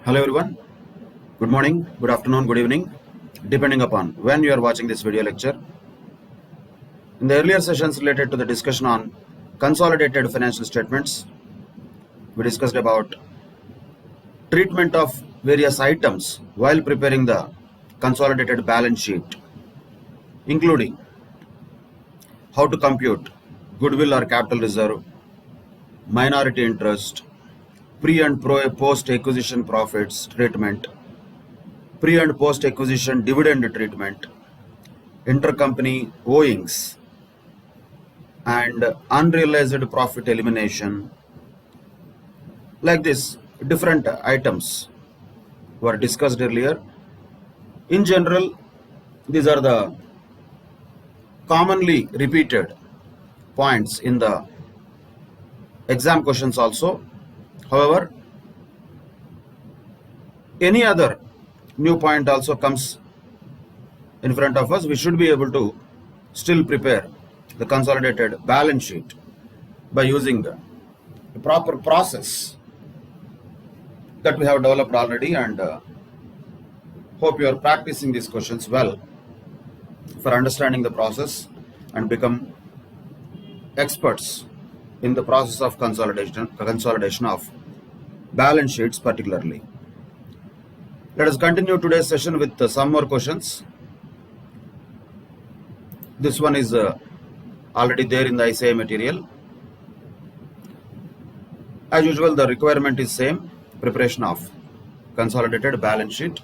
Hello everyone. Good morning, good afternoon, good evening, depending upon when you are watching this video lecture. In the earlier sessions related to the discussion on consolidated financial statements, we discussed about treatment of various items while preparing the consolidated balance sheet, including how to compute goodwill or capital reserve, minority interest, pre and post acquisition profits treatment, pre and post acquisition dividend treatment, intercompany owings, and unrealized profit elimination. Like this, different items were discussed earlier. In general, these are the commonly repeated points in the exam questions also. However, any other new point also comes in front of us, we should be able to still prepare the consolidated balance sheet by using the proper process that we have developed already, and hope you are practicing these questions well for understanding the process and become experts in the process of consolidation of balance sheets particularly. Let us continue today's session with some more questions. This one is already there in the ICI material. As usual, the requirement is same, preparation of consolidated balance sheet.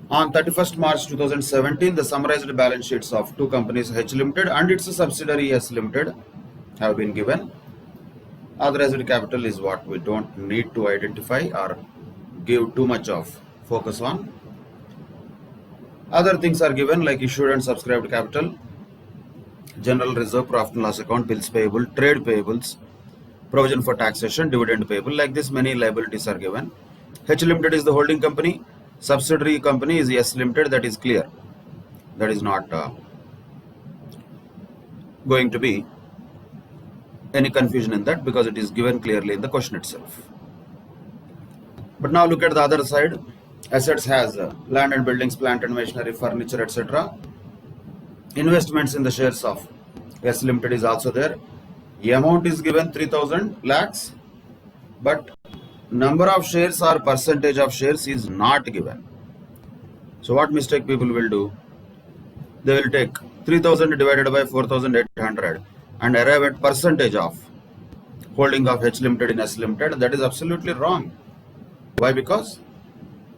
On 31st March 2017, the summarized balance sheets of two companies, H Limited and its subsidiary S Limited, have been given. Authorized capital is what we don't need to identify or give too much of focus on. Other things are given like issued and subscribed capital, general reserve, profit and loss account, bills payable, trade payables, provision for taxation, dividend payable. Like this, many liabilities are given. H Limited is the holding company, subsidiary company is S Limited. That is clear. That is not going to be any confusion in that, because it is given clearly in the question itself. But now look at the other side. Assets has land and buildings, plant and machinery, furniture, etc. Investments in the shares of S Limited is also there. The amount is given 3000 lakhs, but number of shares or percentage of shares is not given. So what mistake people will do? They will take 3000 divided by 4800 and arrive at percentage of holding of H Limited in S Limited. That is absolutely wrong. Why? Because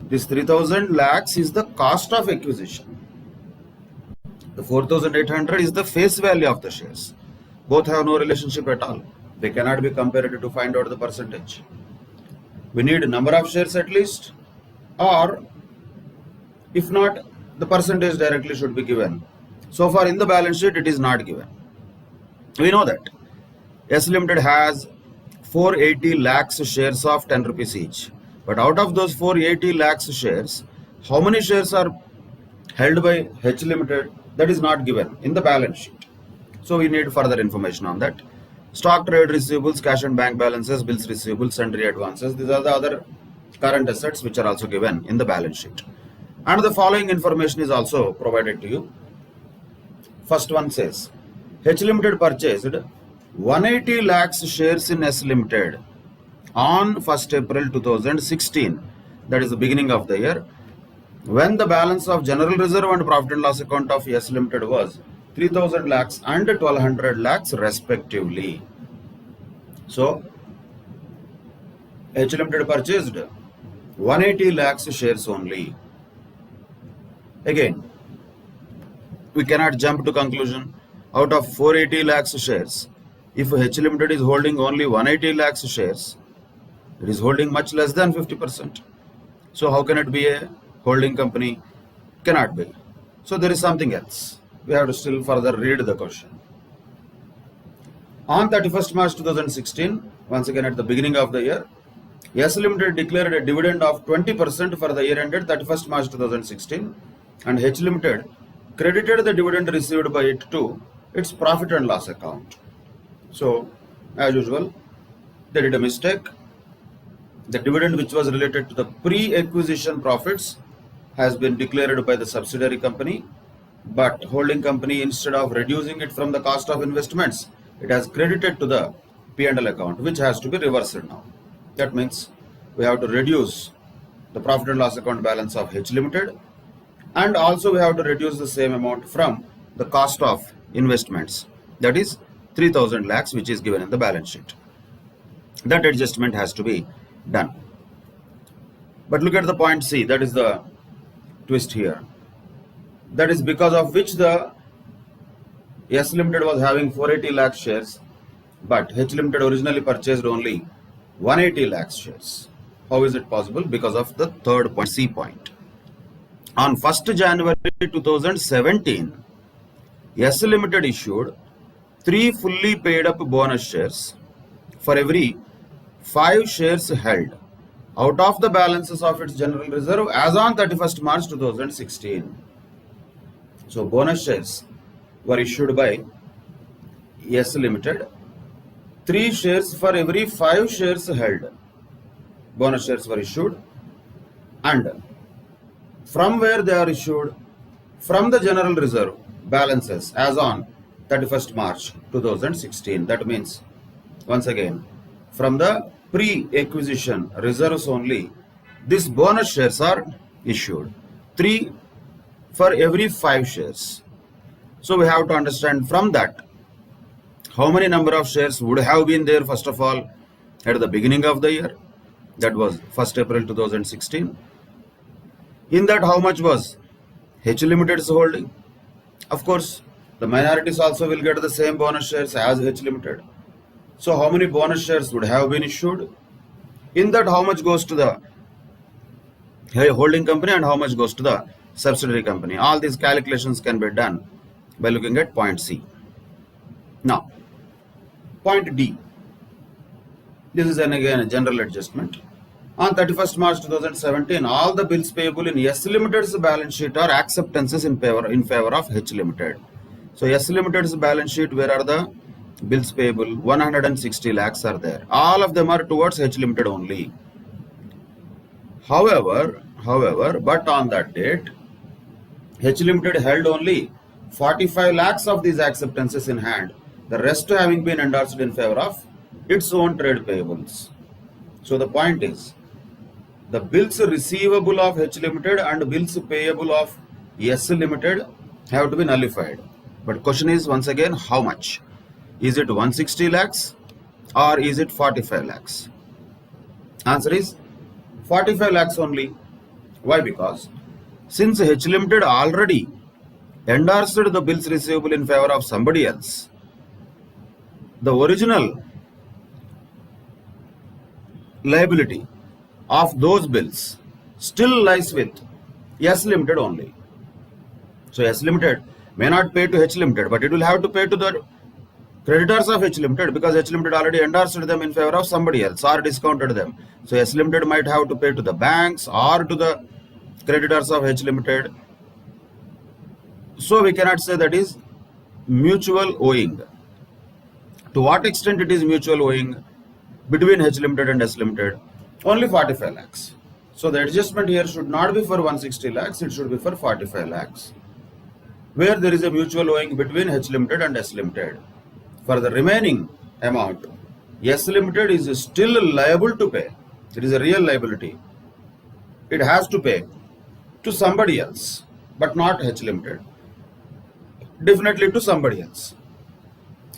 this 3000 lakhs is the cost of acquisition. The 4800 is the face value of the shares. Both have no relationship at all. They cannot be compared to find out the percentage. We need a number of shares at least, or if not, the percentage directly should be given. So far in the balance sheet, it is not given. We know that S Limited has 480 lakhs shares of 10 rupees each. But out of those 480 lakhs shares, how many shares are held by H Limited? That is not given in the balance sheet. So we need further information on that. Stock, trade receivables, cash and bank balances, bills receivable, sundry advances. These are the other current assets which are also given in the balance sheet. And the following information is also provided to you. First one says, H Limited purchased 180 lakhs shares in S Limited on 1st April 2016. That is the beginning of the year, when the balance of general reserve and profit and loss account of S Limited was 3000 lakhs and 1200 lakhs respectively. So H Limited purchased 180 lakhs shares only. Again, we cannot jump to conclusion. Out of 480 lakhs shares, if H Limited is holding only 180 lakhs shares, it is holding much less than 50%. So how can it be a holding company? Cannot be. So there is something else. We have to still further read the question. On 31st March 2016, once again at the beginning of the year, S Limited declared a dividend of 20% for the year ended 31st March 2016, and H Limited credited the dividend received by it to its profit and loss account. So, as usual, they did a mistake. The dividend which was related to the pre-acquisition profits has been declared by the subsidiary company, but holding company, instead of reducing it from the cost of investments, it has credited to the P&L account, which has to be reversed now. That means we have to reduce the profit and loss account balance of H Limited, and also we have to reduce the same amount from the cost of investments, that is 3000 lakhs, which is given in the balance sheet. That adjustment has to be done. But look at the point C, that is the twist here. That is because of which the S Limited was having 480 lakh shares, but H Limited originally purchased only 180 lakh shares. How is it possible? Because of the third point, C point. On 1st January 2017, S Limited issued 3 fully paid up bonus shares for every 5 shares held out of the balances of its general reserve as on 31st March 2016. So bonus shares were issued by S Limited, 3 shares for every 5 shares held. Bonus shares were issued, and from where they are issued? From the general reserve balances as on 31st March 2016. That means, once again, from the pre-acquisition reserves only, these bonus shares are issued. 3 for every 5 shares. So we have to understand from that how many number of shares would have been there first of all at the beginning of the year. That was 1st April 2016. In that, how much was H Limited's holding? Of course, the minorities also will get the same bonus shares as H Limited. So how many bonus shares would have been issued? In that, how much goes to the holding company and how much goes to the subsidiary company? All these calculations can be done by looking at point C. Now, point D. This is again a general adjustment. On 31st March 2017, all the bills payable in S Limited's balance sheet are acceptances in favor of H Limited. So S Limited's balance sheet, where are the bills payable? 160 lakhs are there. All of them are towards H Limited only. However, but on that date, H Limited held only 45 lakhs of these acceptances in hand, the rest having been endorsed in favor of its own trade payables. So the point is, the bills receivable of H Limited and bills payable of S Limited have to be nullified. But question is once again, how much? Is it 160 lakhs or is it 45 lakhs? Answer is 45 lakhs only. Why? Because since H Limited already endorsed the bills receivable in favor of somebody else, the original liability of those bills still lies with S Limited only. So S Limited may not pay to H Limited, but it will have to pay to the creditors of H Limited, because H Limited already endorsed them in favor of somebody else or discounted them. So S Limited might have to pay to the banks or to the creditors of H Limited. So we cannot say that is mutual owing. To what extent it is mutual owing between H Limited and S Limited? Only 45 lakhs. So the adjustment here should not be for 160 lakhs, it should be for 45 lakhs, where there is a mutual owing between H Limited and S Limited. For the remaining amount, S Limited is still liable to pay. It is a real liability. It has to pay to somebody else, but not H Limited. Definitely to somebody else.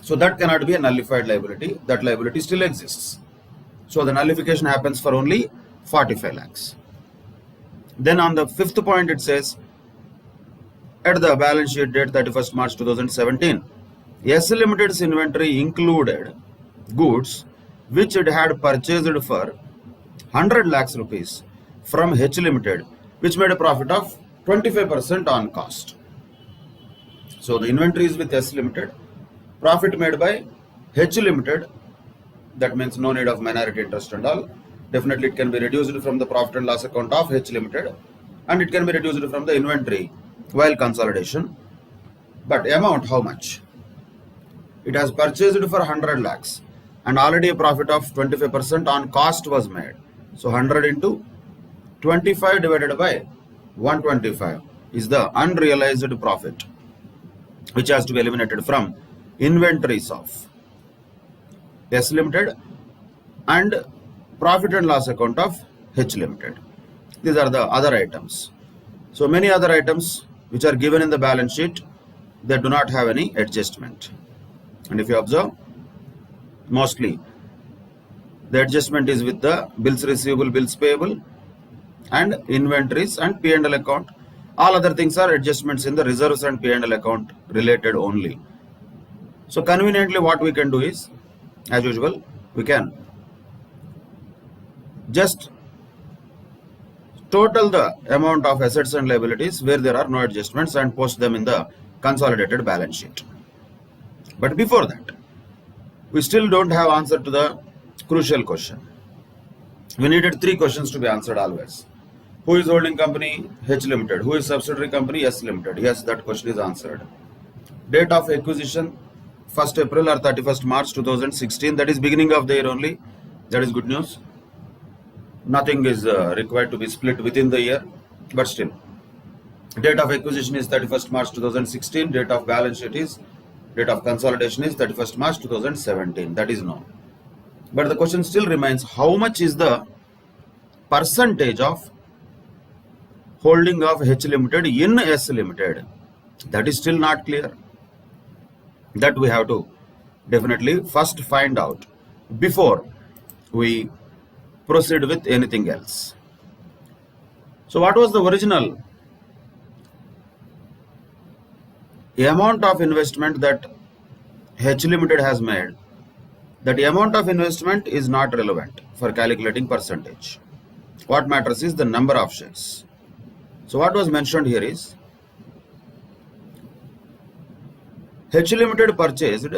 So that cannot be a nullified liability. That liability still exists. So the nullification happens for only 45 lakhs. Then on the 5th point it says, at the balance sheet date 31st March 2017, S Limited's inventory included goods which it had purchased for 100 lakhs rupees from H Limited, which made a profit of 25% on cost. So the inventory is with S Limited, profit made by H Limited. That means no need of minority interest and all. Definitely it can be reduced from the profit and loss account of H Limited, and it can be reduced from the inventory while consolidation. But amount, how much? It has purchased for 100 lakhs and already a profit of 25% on cost was made. So 100 into 25 divided by 125 is the unrealized profit, which has to be eliminated from inventories of S Limited and profit and loss account of H Limited. These are the other items. So many other items which are given in the balance sheet, they do not have any adjustment. And if you observe, mostly the adjustment is with the bills receivable, bills payable and inventories and P&L account. All other things are adjustments in the reserves and P&L account related only. So conveniently what we can do is, as usual, we can just total the amount of assets and liabilities where there are no adjustments and post them in the consolidated balance sheet. But before that, we still don't have answer to the crucial question. We needed 3 questions to be answered always. Who is holding company? H Limited. Who is subsidiary company? S Limited. Yes, that question is answered. Date of acquisition, 1st April or 31st March 2016. That is beginning of the year only. That is good news. Nothing is required to be split within the year, but still. Date of acquisition is 31st March 2016. Date of balance sheet is, date of consolidation is 31st March 2017. That is known. But the question still remains, how much is the percentage of holding of H Limited in S Limited? That is still not clear. That we have to definitely first find out before we proceed with anything else. So what was the original amount of investment that H Limited has made? That amount of investment is not relevant for calculating percentage. What matters is the number of shares. So what was mentioned here is, H Limited purchased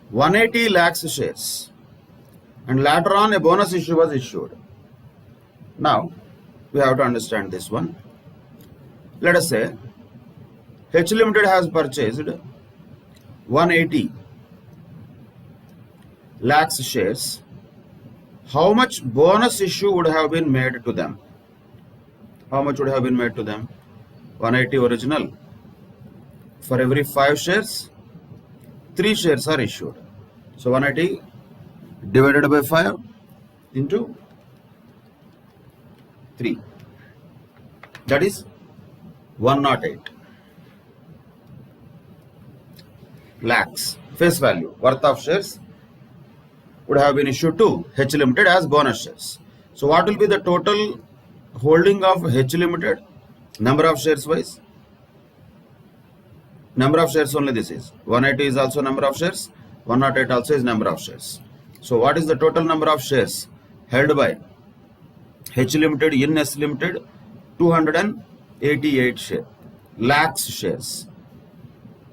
180 lakhs shares and later on a bonus issue was issued. Now we have to understand this one. Let us say H Limited has purchased 180 lakhs shares. How much bonus issue would have been made to them? How much would have been made to them? 180 original. For every 5 shares, 3 shares are issued. So 180 divided by 5 into 3. That is 108 lakhs face value worth of shares would have been issued to H Limited as bonus shares. So what will be the total holding of H Limited? Number of shares wise? Number of shares only this is. 180 is also number of shares. 108 also is number of shares. So what is the total number of shares held by H Limited in S Limited? 288 lakhs shares.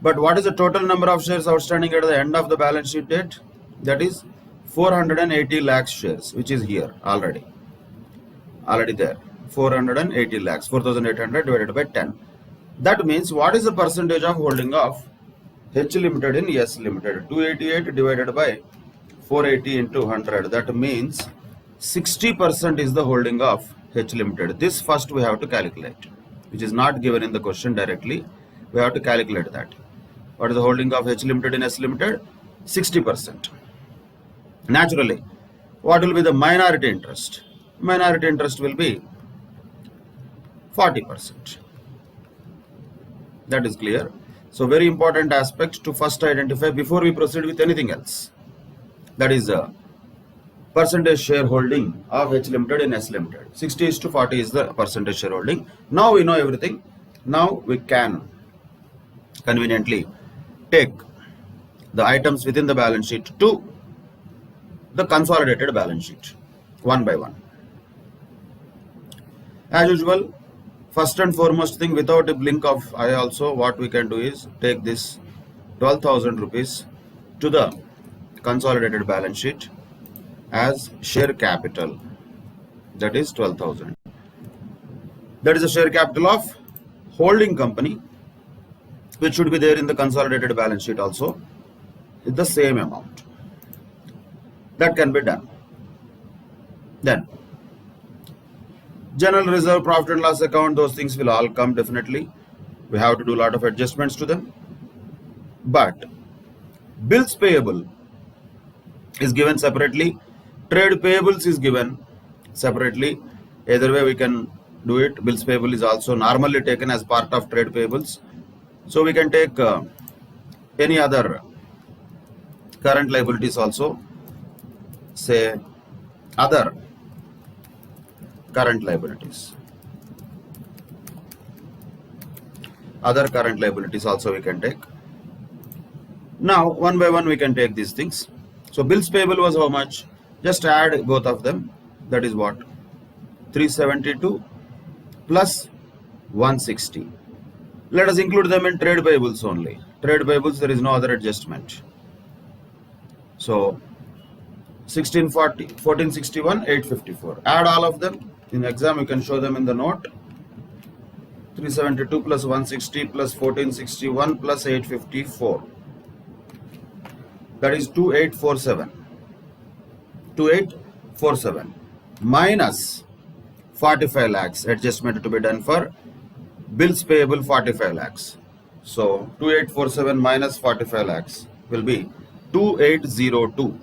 But what is the total number of shares outstanding at the end of the balance sheet date? That is 480 lakhs shares, which is here already there. 480 lakhs, 4,800 divided by 10. That means what is the percentage of holding of H Limited in S Limited? 288 divided by 480 into 100. That means 60% is the holding of H Limited. This first we have to calculate, which is not given in the question directly. We have to calculate that. What is the holding of H Limited in S Limited? 60%. Naturally, what will be the minority interest? Minority interest will be 40%. That is clear. So very important aspect to first identify before we proceed with anything else. That is the percentage shareholding of H Limited in S Limited. 60:40 is the percentage shareholding. Now we know everything. Now we can conveniently take the items within the balance sheet to the consolidated balance sheet one by one. As usual, first and foremost thing, without a blink of eye also, what we can do is take this 12,000 rupees to the consolidated balance sheet as share capital. That is 12,000. That is the share capital of holding company, which should be there in the consolidated balance sheet also, with the same amount. That can be done. Then General reserve, profit and loss account, those things will all come definitely. We have to do a lot of adjustments to them. But bills payable is given separately. Trade payables is given separately. Either way we can do it. Bills payable is also normally taken as part of trade payables. So we can take any other current liabilities also, say other current liabilities. Other current liabilities also we can take. Now one by one we can take these things. So bills payable was how much? Just add both of them. That is what? 372 plus 160. Let us include them in trade payables only. Trade payables, there is no other adjustment. So 1640, 1461, 854. Add all of them. In exam you can show them in the note. 372 plus 160 plus 1461 plus 854. That is 2847. 2847 minus 45 lakhs adjustment to be done for bills payable 45 lakhs. So 2847 minus 45 lakhs will be 2802.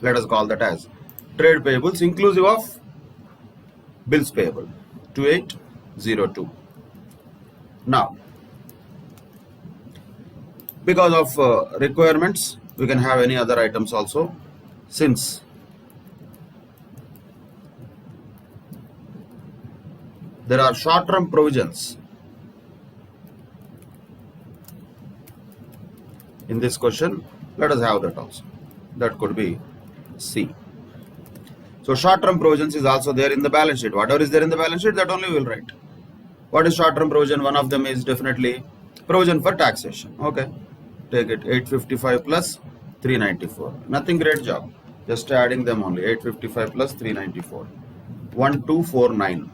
Let us call that as trade payables inclusive of bills payable, 2802. Now, because of requirements, we can have any other items also, since there are short-term provisions in this question. Let us have that also. That could be C. So short-term provisions is also there in the balance sheet. Whatever is there in the balance sheet, that only we will write. What is short-term provision? One of them is definitely provision for taxation. Okay, take it 855 plus 394. Nothing great job. Just adding them only. 855 plus 394. 1249.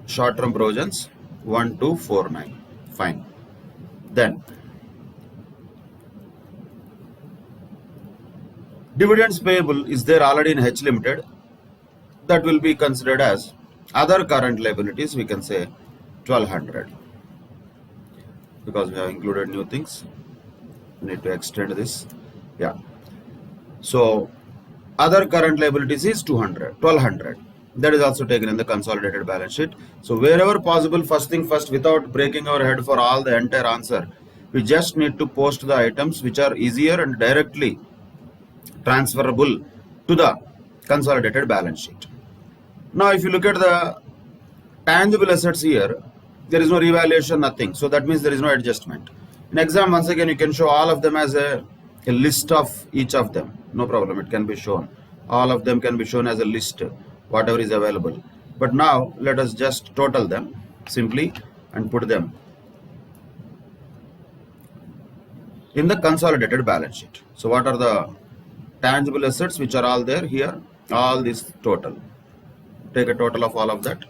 Short-term provisions 1249. Fine. Then dividends payable is there already in H Limited. That will be considered as other current liabilities. We can say 1200 because we have included new things. We need to extend this. Yeah. So other current liabilities is 1200. That is also taken in the consolidated balance sheet. So wherever possible, first thing first, without breaking our head for all the entire answer, we just need to post the items which are easier and directly transferable to the consolidated balance sheet. Now if you look at the tangible assets here, there is no revaluation, nothing. So that means there is no adjustment. In exam, once again, you can show all of them as a list of each of them. No problem, it can be shown. All of them can be shown as a list, whatever is available. But now let us just total them simply and put them in the consolidated balance sheet. So what are the tangible assets which are all there here? All this total. Take a total of all of that.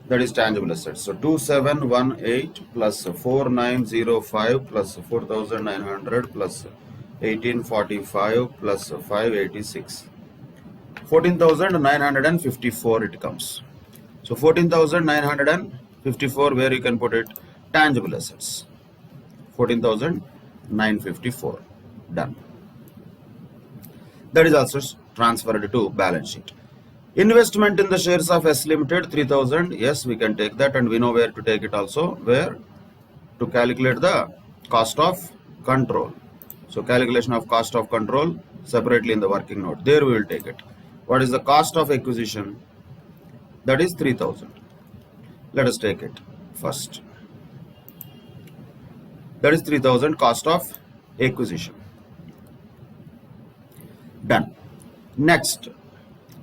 That is tangible assets. So 2718 plus 4905 plus 4900 plus 1845 plus 586. 14,954 it comes. So 14,954, where you can put it? Tangible assets. 14,954. Done. That is also transferred to balance sheet. Investment in the shares of S Limited 3000. Yes, we can take that, and we know where to take it also. Where? To calculate the cost of control. So calculation of cost of control separately in the working note. There we will take it. What is the cost of acquisition? That is 3000. Let us take it first. That is 3000 cost of acquisition. Done. Next,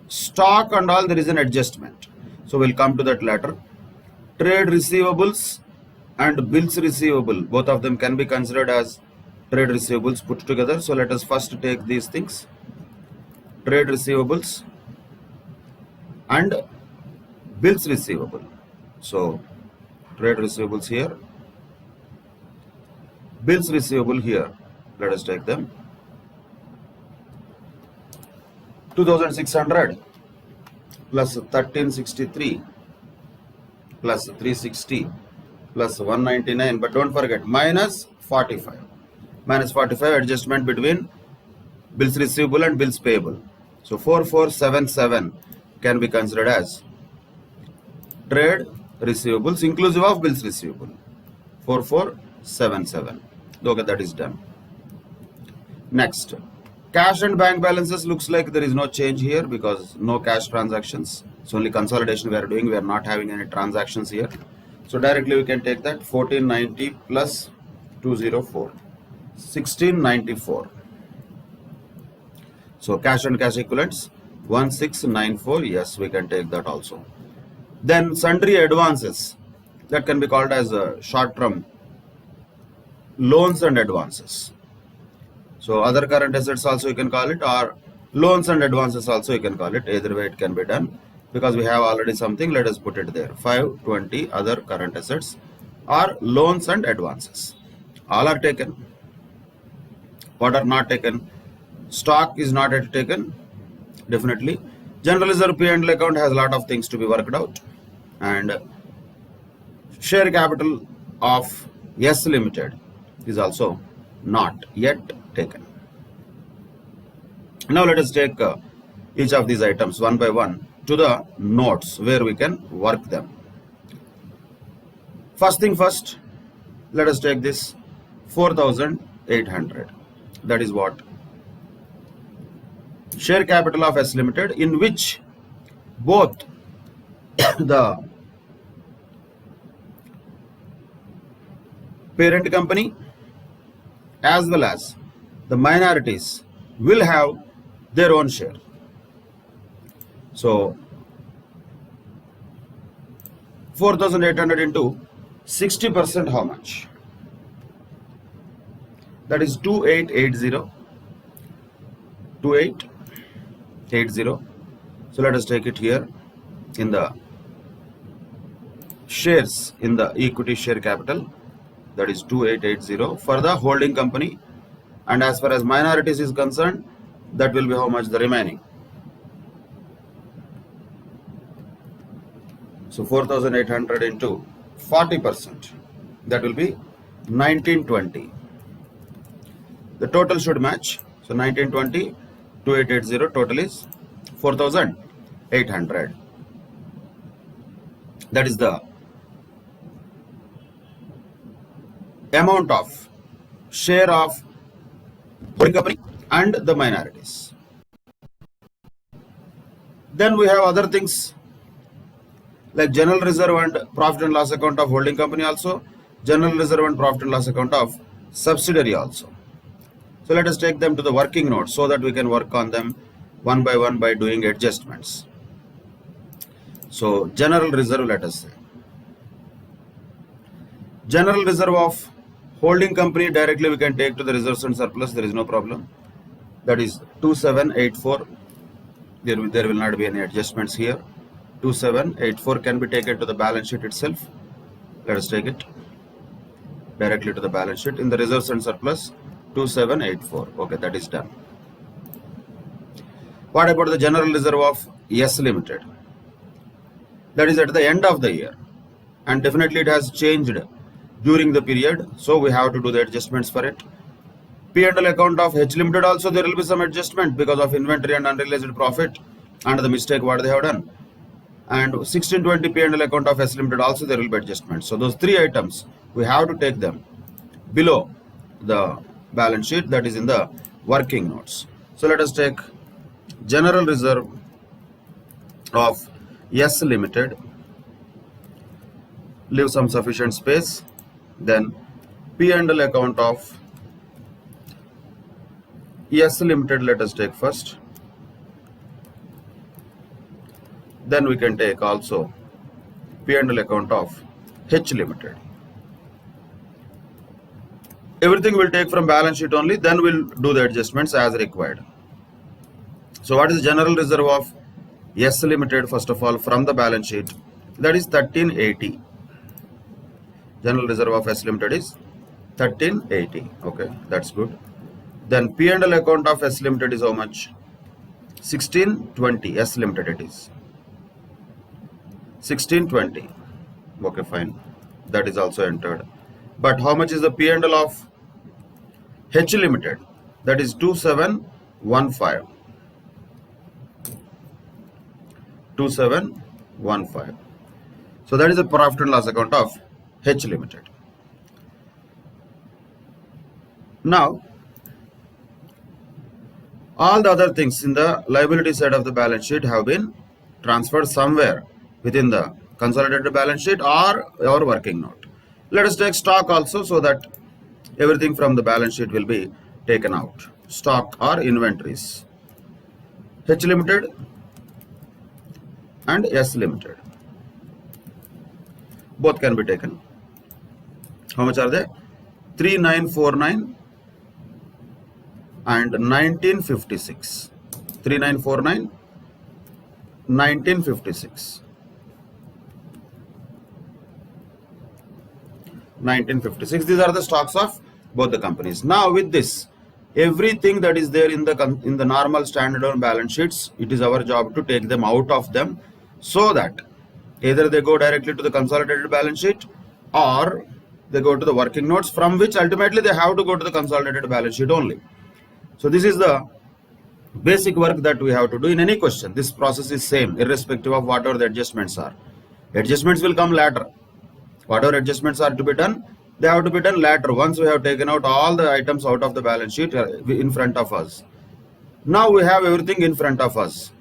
stock and all, there is an adjustment. So we'll come to that later. Trade receivables and bills receivable, both of them can be considered as trade receivables put together. So let us first take these things. Trade receivables and bills receivable. So trade receivables here, bills receivable here. Let us take them 2600 plus 1363 plus 360 plus 199, but don't forget minus 45. Minus 45 adjustment between bills receivable and bills payable. So 4477 can be considered as trade receivables inclusive of bills receivable. 4477. Okay, that is done. Next, cash and bank balances looks like there is no change here because no cash transactions. It's only consolidation we are doing. We are not having any transactions here. So directly we can take that 1490 plus 204. 1694. So cash and cash equivalents 1694. Yes, we can take that also. Then sundry advances, that can be called as short-term loans and advances. So other current assets also you can call it, or loans and advances also you can call it. Either way it can be done because we have already something. Let us put it there. 520 other current assets are loans and advances. All are taken. What are not taken? Stock is not yet taken. Definitely. General reserve P&L account has a lot of things to be worked out. And share capital of Yes Limited is also not yet taken. Now let us take each of these items one by one to the notes where we can work them. First thing first, let us take this 4800. That is what? Share capital of S Limited, in which both the parent company as well as the minorities will have their own share. So 4800 into 60%, how much? That is 2880. 2880. So let us take it here in the shares, in the equity share capital. That is 2880 for the holding company. And as far as minorities is concerned, that will be how much? The remaining. So 4800 into 40%. That will be 1920. The total should match. So 1920, 2880, total is 4800. That is the amount of share of holding company and the minorities. Then we have other things like general reserve and profit and loss account of holding company also, general reserve and profit and loss account of subsidiary also. So let us take them to the working notes so that we can work on them one by doing adjustments. So general reserve, let us say. General reserve of holding company, directly we can take to the reserves and surplus. There is no problem. That is 2784. There will not be any adjustments here. 2784 can be taken to the balance sheet itself. Let us take it directly to the balance sheet in the reserves and surplus. 2784. Okay, that is done. What about the general reserve of Yes Limited? That is at the end of the year, and definitely it has changed during the period, so we have to do the adjustments for it. P&L account of H Limited also there will be some adjustment because of inventory and unrealized profit and the mistake what they have done. And 1620 P&L account of S Limited also there will be adjustment. So those three items we have to take them below the balance sheet, that is in the working notes. So let us take general reserve of Yes Limited, leave some sufficient space, then P&L account of Yes Limited let us take first, then we can take also P&L account of H Limited. Everything will take from balance sheet only, then we'll do the adjustments as required. So what is general reserve of Yes Limited? First of all, from the balance sheet, that is 1380. General reserve of S Limited is 1380. Okay, that's good. Then P&L account of S Limited is how much? 1620 S Limited it is. 1620. Okay, fine. That is also entered. But how much is the P&L of H Limited? That is 2715. 2715. So that is the profit and loss account of H Limited. Now, all the other things in the liability side of the balance sheet have been transferred somewhere within the consolidated balance sheet or our working note. Let us take stock also, so that everything from the balance sheet will be taken out. Stock or inventories. H Limited and S Limited. Both can be taken. How much are they? 3949 and 1956. 3949, 1956. 1956. These are the stocks of both the companies. Now with this, everything that is there in the normal standalone balance sheets, it is our job to take them out of them, so that either they go directly to the consolidated balance sheet or they go to the working notes, from which ultimately they have to go to the consolidated balance sheet only. So this is the basic work that we have to do in any question. This process is same irrespective of whatever the adjustments are. Adjustments will come later. Whatever adjustments are to be done, they have to be done later, once we have taken out all the items out of the balance sheet in front of us. Now we have everything in front of us.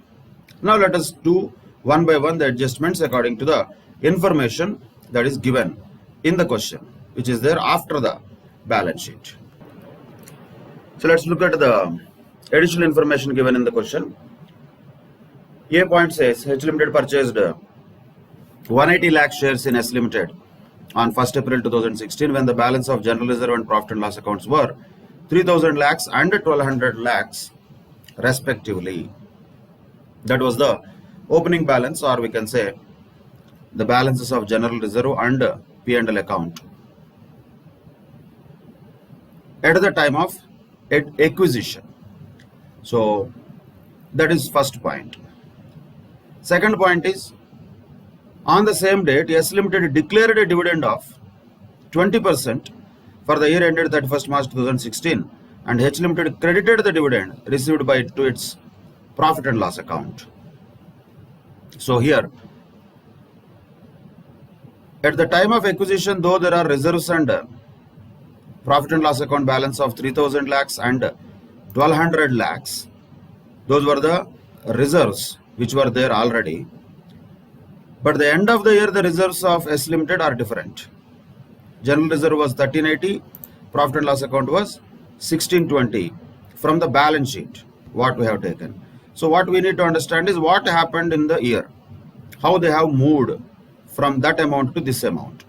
Now let us do one by one the adjustments according to the information that is given in the question, which is there after the balance sheet. So let's look at the additional information given in the question. A point says H Limited purchased 180 lakh shares in S Limited on 1st April 2016, when the balance of general reserve and profit and loss accounts were 3000 lakhs and 1200 lakhs respectively. That was the opening balance, or we can say the balances of general reserve and P&L account at the time of acquisition. So that is first point. Second point is, on the same date, S Limited declared a dividend of 20% for the year ended 31st March 2016, and H Limited credited the dividend received by it to its profit and loss account. So here, at the time of acquisition, though there are reserves and profit and loss account balance of 3000 lakhs and 1200 lakhs, those were the reserves which were there already. But at the end of the year, the reserves of S Limited are different. General reserve was 1380, profit and loss account was 1620 from the balance sheet, what we have taken. So what we need to understand is what happened in the year, how they have moved from that amount to this amount.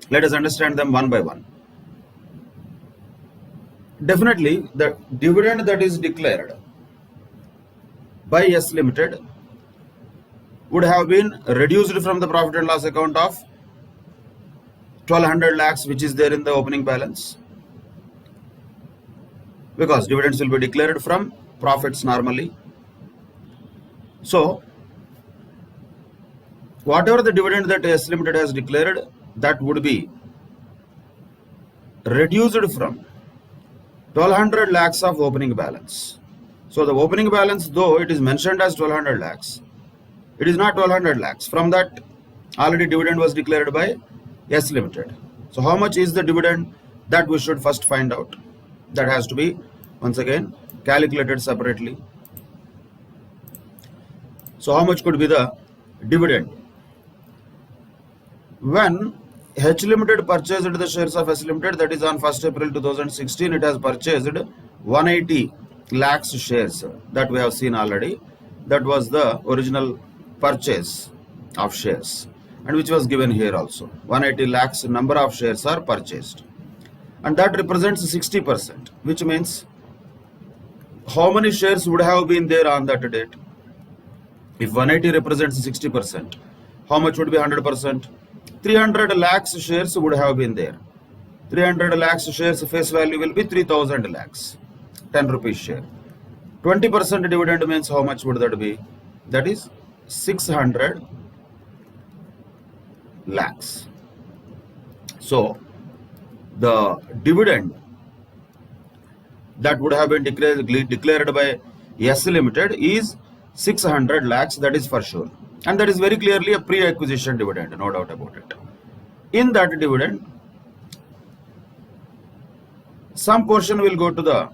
Let us understand them one by one. Definitely, the dividend that is declared by S Limited would have been reduced from the profit and loss account of 1200 lakhs, which is there in the opening balance, because dividends will be declared from profits normally. So whatever the dividend that S Limited has declared, that would be reduced from 1200 lakhs of opening balance. So the opening balance, though it is mentioned as 1200 lakhs, it is not 1200 lakhs. From that, already dividend was declared by S Limited. So how much is the dividend? That we should first find out. That has to be once again calculated separately. So how much could be the dividend? When H Limited purchased the shares of S Limited, that is on 1st April 2016, it has purchased 180 lakhs shares that we have seen already. That was the original purchase of shares, and which was given here also. 180 lakhs number of shares are purchased, and that represents 60%, which means how many shares would have been there on that date? If 180 represents 60%, how much would be 100%? 300 lakhs shares would have been there. 300 lakhs shares face value will be 3000 lakhs, 10 rupees share. 20% dividend means how much would that be? That is 600 lakhs. So the dividend that would have been declared by S Limited is 600 lakhs, that is for sure. And that is very clearly a pre-acquisition dividend, no doubt about it. In that dividend, some portion will go to the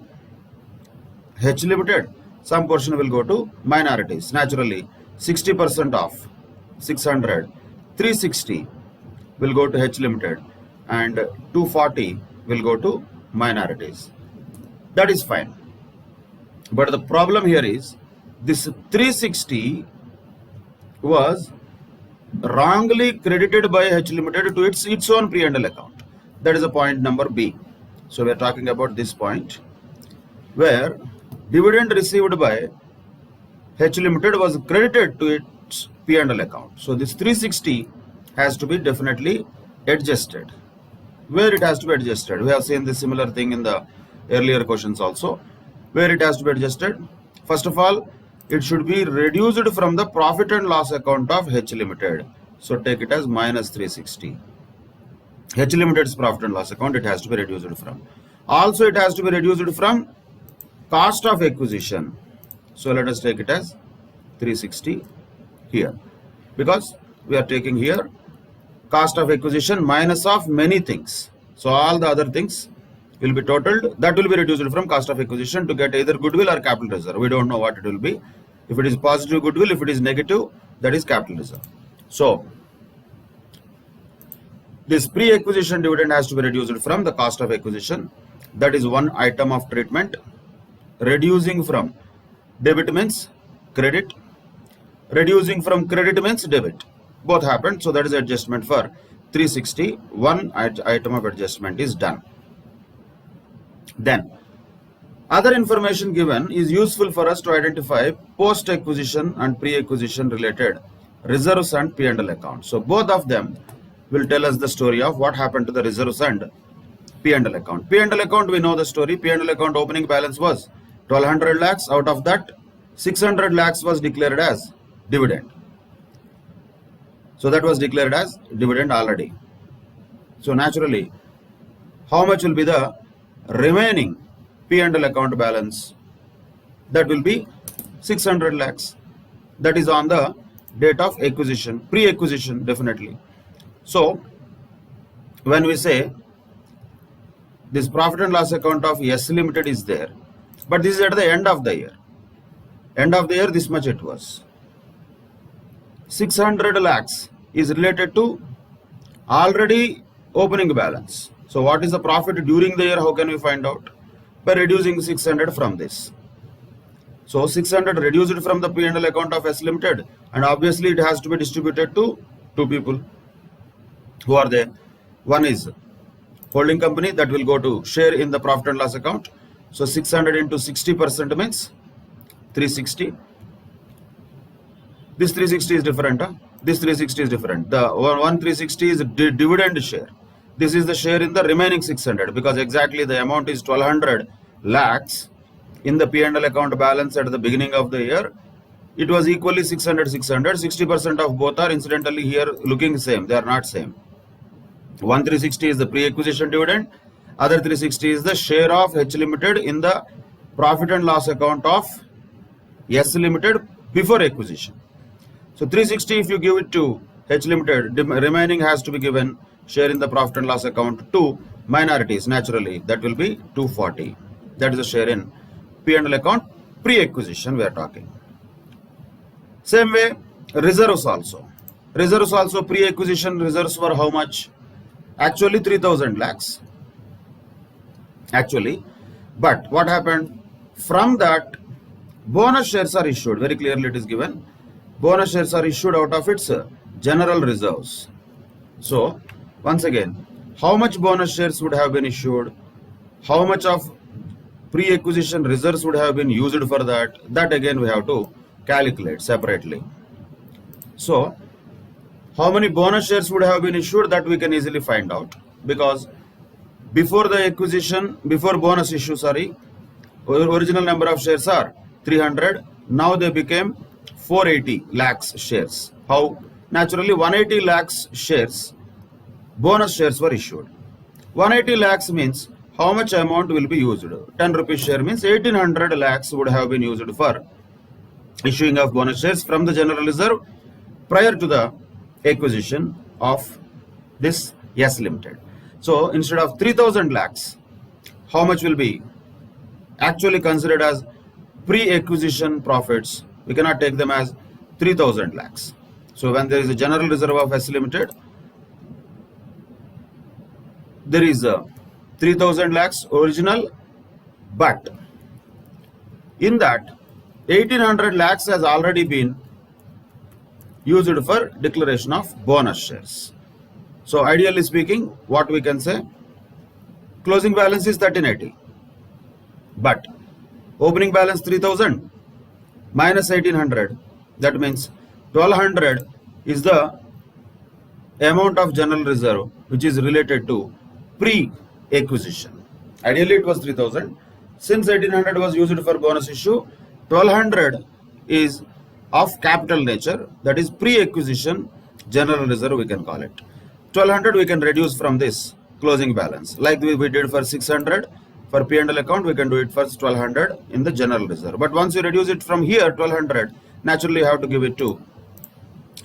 H Limited, some portion will go to minorities. Naturally, 60% of 600, 360 will go to H Limited and 240 will go to minorities. That is fine. But the problem here is this 360 was wrongly credited by H Limited to its own P&L account. That is a point number B. So we are talking about this point where dividend received by H Limited was credited to its P&L account. So this 360 has to be definitely adjusted. Where it has to be adjusted? We have seen the similar thing in the earlier questions also. Where it has to be adjusted? First of all, it should be reduced from the profit and loss account of H Limited. So take it as minus 360. H Limited's profit and loss account, it has to be reduced from. Also, it has to be reduced from cost of acquisition. So let us take it as 360 here. Because we are taking here cost of acquisition minus of many things. So all the other things will be totaled. That will be reduced from cost of acquisition to get either goodwill or capital reserve. We don't know what it will be. If it is positive goodwill, if it is negative, that is capital reserve. So this pre-acquisition dividend has to be reduced from the cost of acquisition. That is one item of treatment. Reducing from debit means credit. Reducing from credit means debit. Both happened. So that is adjustment for 360. One item of adjustment is done. Then other information given is useful for us to identify post-acquisition and pre-acquisition related reserves and P&L account. So both of them will tell us the story of what happened to the reserves and P&L account. P&L account, we know the story. P&L account opening balance was 1200 lakhs. Out of that, 600 lakhs was declared as dividend. So that was declared as dividend already. So naturally, how much will be the remaining P&L account balance? That will be 600 lakhs. That is on the date of acquisition, pre-acquisition definitely. So when we say this profit and loss account of S Limited is there, but this is at the end of the year. End of the year, this much it was. 600 lakhs is related to already opening balance. So what is the profit during the year? How can we find out? By reducing 600 from this. So 600 reduced from the P&L account of S Limited, and obviously it has to be distributed to two people. Who are they? One is holding company, that will go to share in the profit and loss account. So 600 into 60% means 360. This 360 is different. This 360 is different. The one 360 is dividend share. This is the share in the remaining 600, because exactly the amount is 1200 lakhs in the P&L account balance at the beginning of the year. It was equally 600, 600. 60% of both are incidentally here looking same. They are not same. One 360 is the pre-acquisition dividend. Other 360 is the share of H Limited in the profit and loss account of S Limited before acquisition. So 360, if you give it to H Limited, the remaining has to be given share in the profit and loss account to minorities. Naturally, that will be 240. That is the share in P&L account pre-acquisition we are talking. Same way, reserves also. Reserves also, pre-acquisition reserves were how much? Actually 3000 lakhs. Actually, but what happened? From that, bonus shares are issued. Very clearly it is given. Bonus shares are issued out of its general reserves. So once again, how much bonus shares would have been issued? How much of pre-acquisition reserves would have been used for that? That again we have to calculate separately. So how many bonus shares would have been issued? That we can easily find out, because before the acquisition, before bonus issue, original number of shares are 300. Now they became 480 lakhs shares. How? Naturally, 180 lakhs shares, bonus shares were issued. 180 lakhs means how much amount will be used? 10 rupees share means 1800 lakhs would have been used for issuing of bonus shares from the general reserve prior to the acquisition of this Yes Limited. So instead of 3000 lakhs, how much will be actually considered as pre-acquisition profits? We cannot take them as 3000 lakhs. So when there is a general reserve of S Limited, there is a 3000 lakhs original, but in that 1800 lakhs has already been used for declaration of bonus shares. So ideally speaking, what we can say, closing balance is 1380, but opening balance 3000 minus 1800, that means 1200 is the amount of general reserve which is related to pre-acquisition. Ideally it was 3000. Since 1800 was used for bonus issue, 1200 is of capital nature, that is pre-acquisition general reserve we can call it. 1200 we can reduce from this closing balance, like we did for 600 for P&L account. We can do it for 1200 in the general reserve. But once you reduce it from here 1200, naturally you have to give it to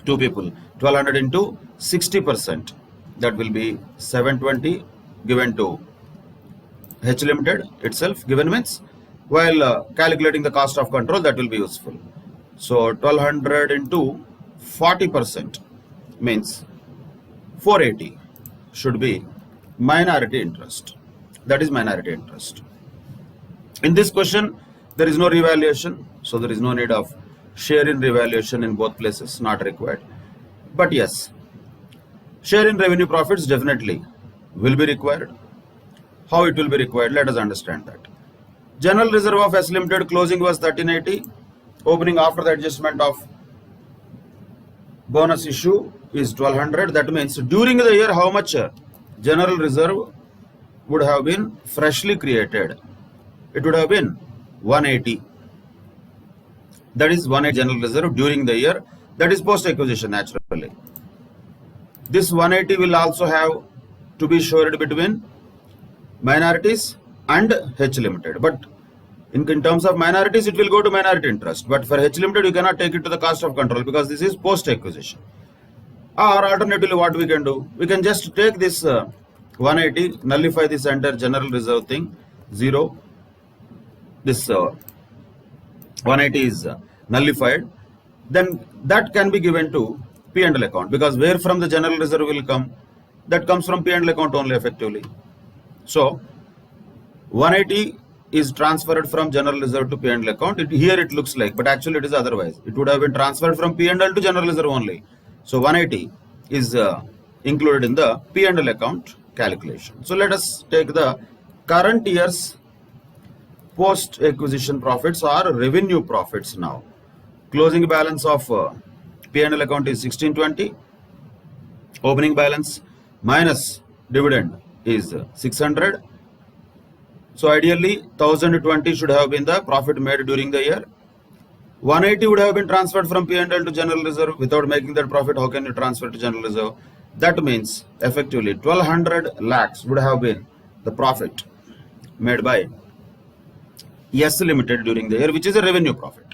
two people. 1200 into 60%, that will be 720 given to H Limited itself. Given means while calculating the cost of control, that will be useful. So 1200 into 40% means 480 should be minority interest. That is minority interest. In this question, there is no revaluation, so there is no need of share in revaluation in both places, not required. But yes, share in revenue profits definitely will be required. How it will be required? Let us understand that. General reserve of S Limited closing was 1380. Opening after the adjustment of bonus issue is 1200. That means during the year, how much general reserve would have been freshly created? It would have been 180. That is 180 general reserve during the year. That is post acquisition naturally. This 180 will also have to be shared between minorities and H Limited. But in terms of minorities, it will go to minority interest. But for H Limited, you cannot take it to the cost of control because this is post acquisition. Or alternatively, what we can do? We can just take this 180, nullify this entire general reserve thing, 0. This 180 is nullified. Then that can be given to P&L account, because where from the general reserve will come? That comes from P&L account only effectively. So 180 is transferred from general reserve to P&L account. Here it looks like, but actually it is otherwise. It would have been transferred from P&L to general reserve only. So 180 is included in the P&L account calculation. So let us take the current year's post acquisition profits or revenue profits now. Closing balance of P&L account is 1620. Opening balance minus dividend is 600. So ideally 1020 should have been the profit made during the year. 180 would have been transferred from P&L to general reserve. Without making that profit, how can you transfer to general reserve? That means effectively 1200 lakhs would have been the profit made by Yes Limited during the year, which is a revenue profit.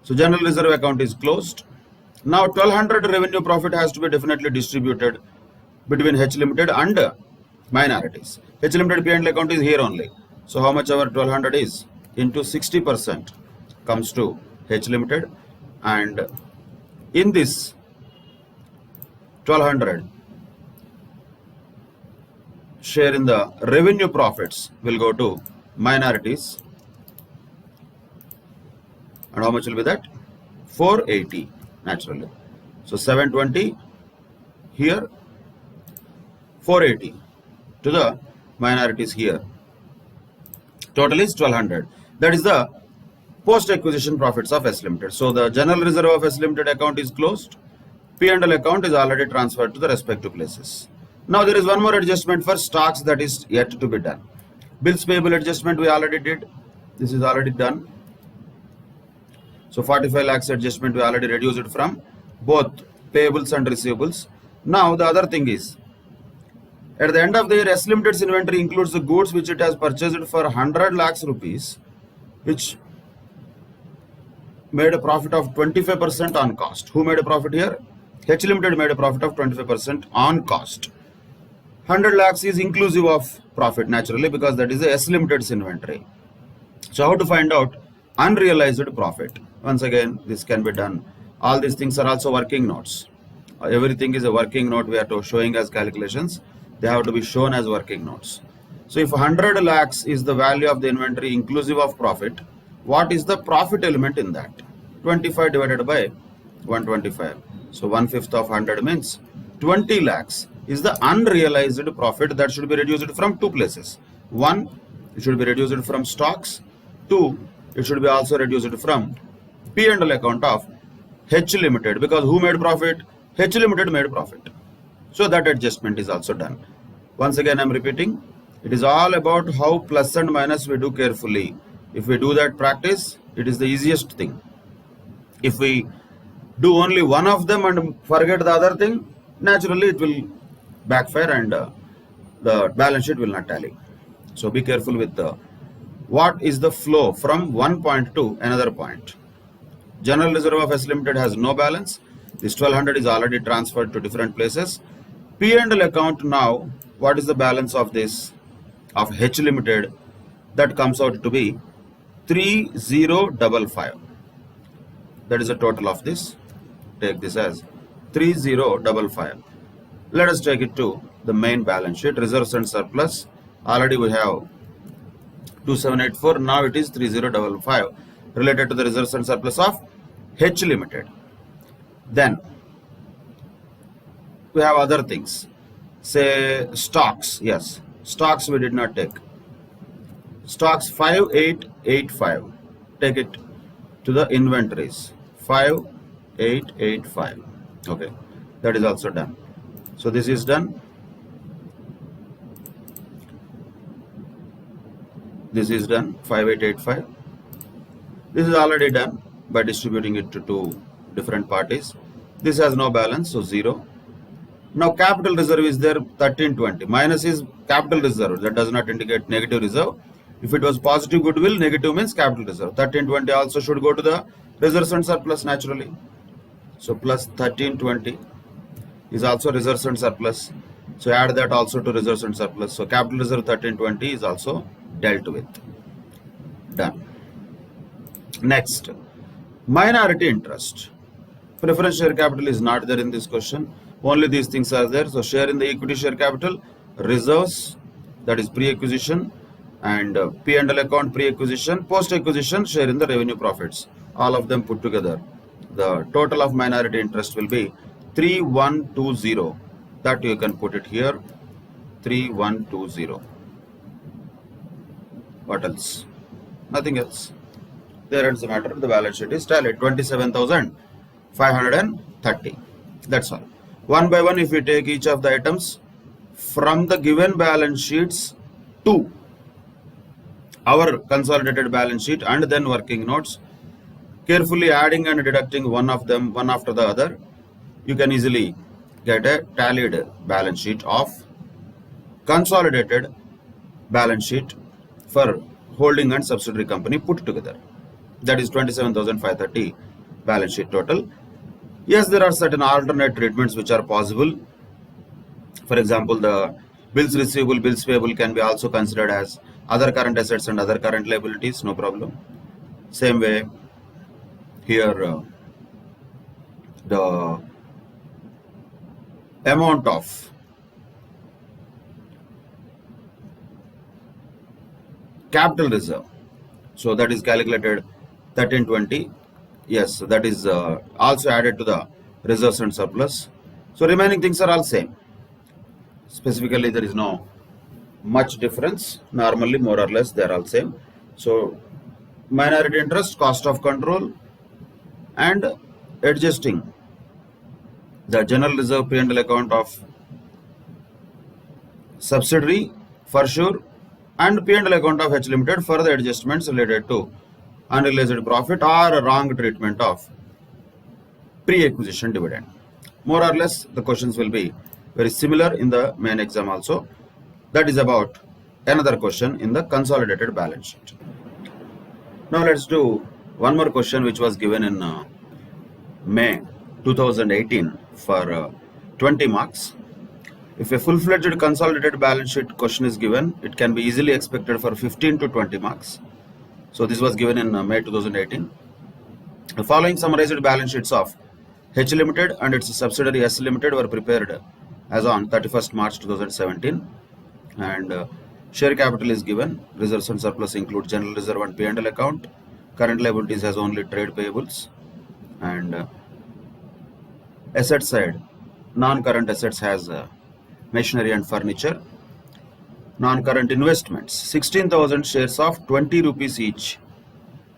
So general reserve account is closed. Now 1200 revenue profit has to be definitely distributed between H Limited and minorities. H Limited P&L account is here only. So how much our 1200 is into 60% comes to H Limited, and in this 1200 share in the revenue profits will go to minorities. And how much will be that? 480 naturally. So 720 here, 480 to the minorities here. Total is 1200. That is the post acquisition profits of S Limited. So the general reserve of S Limited account is closed. P&L account is already transferred to the respective places. Now there is one more adjustment for stocks that is yet to be done. Bills payable adjustment we already did. This is already done. So 45 lakhs adjustment we already reduced it from both payables and receivables. Now the other thing is, at the end of the year, S Limited's inventory includes the goods which it has purchased for 100 lakhs rupees, which made a profit of 25% on cost. Who made a profit here? H Limited made a profit of 25% on cost. 100 lakhs is inclusive of profit naturally, because that is the S Limited's inventory. So how to find out unrealized profit? Once again, this can be done. All these things are also working notes. Everything is a working note we are showing as calculations. They have to be shown as working notes. So if 100 lakhs is the value of the inventory inclusive of profit, what is the profit element in that? 25 divided by 125. So 1/5 of 100 means 20 lakhs is the unrealized profit that should be reduced from two places. One, it should be reduced from stocks. Two, it should be also reduced from P&L account of H Limited, because who made profit? H Limited made profit. So that adjustment is also done. Once again, I am repeating, it is all about how plus and minus we do carefully. If we do that practice, it is the easiest thing. If we do only one of them and forget the other thing, naturally it will backfire and the balance sheet will not tally. So be careful with what is the flow from one point to another point. General reserve of S Limited has no balance. This 1200 is already transferred to different places. P&L account now, what is the balance of this of H Limited? That comes out to be 3055. That is the total of this. Take this as 3055. Let us take it to the main balance sheet. Reserves and surplus. Already we have 2784. Now it is 3055 related to the reserves and surplus of H Limited. Then we have other things. Say stocks. Yes, stocks we did not take. Stocks 5885. Take it to the inventories. 5885. Okay, that is also done. So this is done. This is done. 5885. This is already done by distributing it to two different parties. This has no balance, so 0. Now capital reserve is there 1320. Minus is capital reserve. That does not indicate negative reserve. If it was positive goodwill, negative means capital reserve. 1320 also should go to the reserves and surplus naturally. So plus 1320 is also reserves and surplus. So add that also to reserves and surplus. So capital reserve 1320 is also dealt with. Done. Next, minority interest. Preference share capital is not there in this question. Only these things are there. So share in the equity share capital, reserves, that is pre-acquisition, and P&L account pre-acquisition, post-acquisition share in the revenue profits. All of them put together. The total of minority interest will be 3120. That you can put it here. 3120. What else? Nothing else. There ends the matter. The balance sheet is tallied. 27,530. That's all. One by one, if we take each of the items from the given balance sheets to our consolidated balance sheet and then working notes, carefully adding and deducting one of them one after the other, you can easily get a tallied balance sheet of consolidated balance sheet for holding and subsidiary company put together. That is 27,530 balance sheet total. Yes, there are certain alternate treatments which are possible. For example, the bills receivable, bills payable can be also considered as other current assets and other current liabilities, no problem. Same way, here the amount of capital reserve, so that is calculated 1320. Yes, that is also added to the reserves and surplus. So remaining things are all same. Specifically, there is no much difference. Normally, more or less, they are all same. So minority interest, cost of control, and adjusting the general reserve P&L account of subsidiary for sure, and P&L account of H Limited for the adjustments related to unrealized profit, or a wrong treatment of pre-acquisition dividend. More or less, the questions will be very similar in the main exam also. That is about another question in the consolidated balance sheet. Now let's do one more question which was given in May 2018 for 20 marks. If a full-fledged consolidated balance sheet question is given, it can be easily expected for 15 to 20 marks. So this was given in May 2018. The following summarized balance sheets of H Limited and its subsidiary S Limited were prepared as on 31st March 2017. And share capital is given. Reserves and surplus include general reserve and P&L account. Current liabilities has only trade payables. And asset side, non-current assets has machinery and furniture. Non-current investments, 16,000 shares of 20 rupees each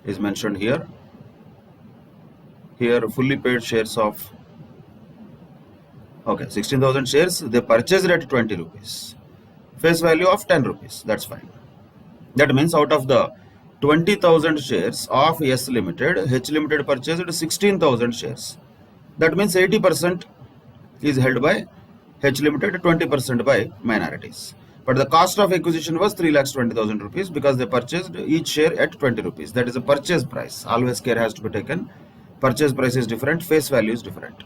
is mentioned here. Here fully paid shares of 16,000 shares, they purchased at 20 rupees. Face value of 10 rupees, that's fine. That means out of the 20,000 shares of S Limited, H Limited purchased 16,000 shares. That means 80% is held by H Limited, 20% by minorities. But the cost of acquisition was 3,20,000 rupees because they purchased each share at 20 rupees. That is a purchase price. Always care has to be taken. Purchase price is different, face value is different.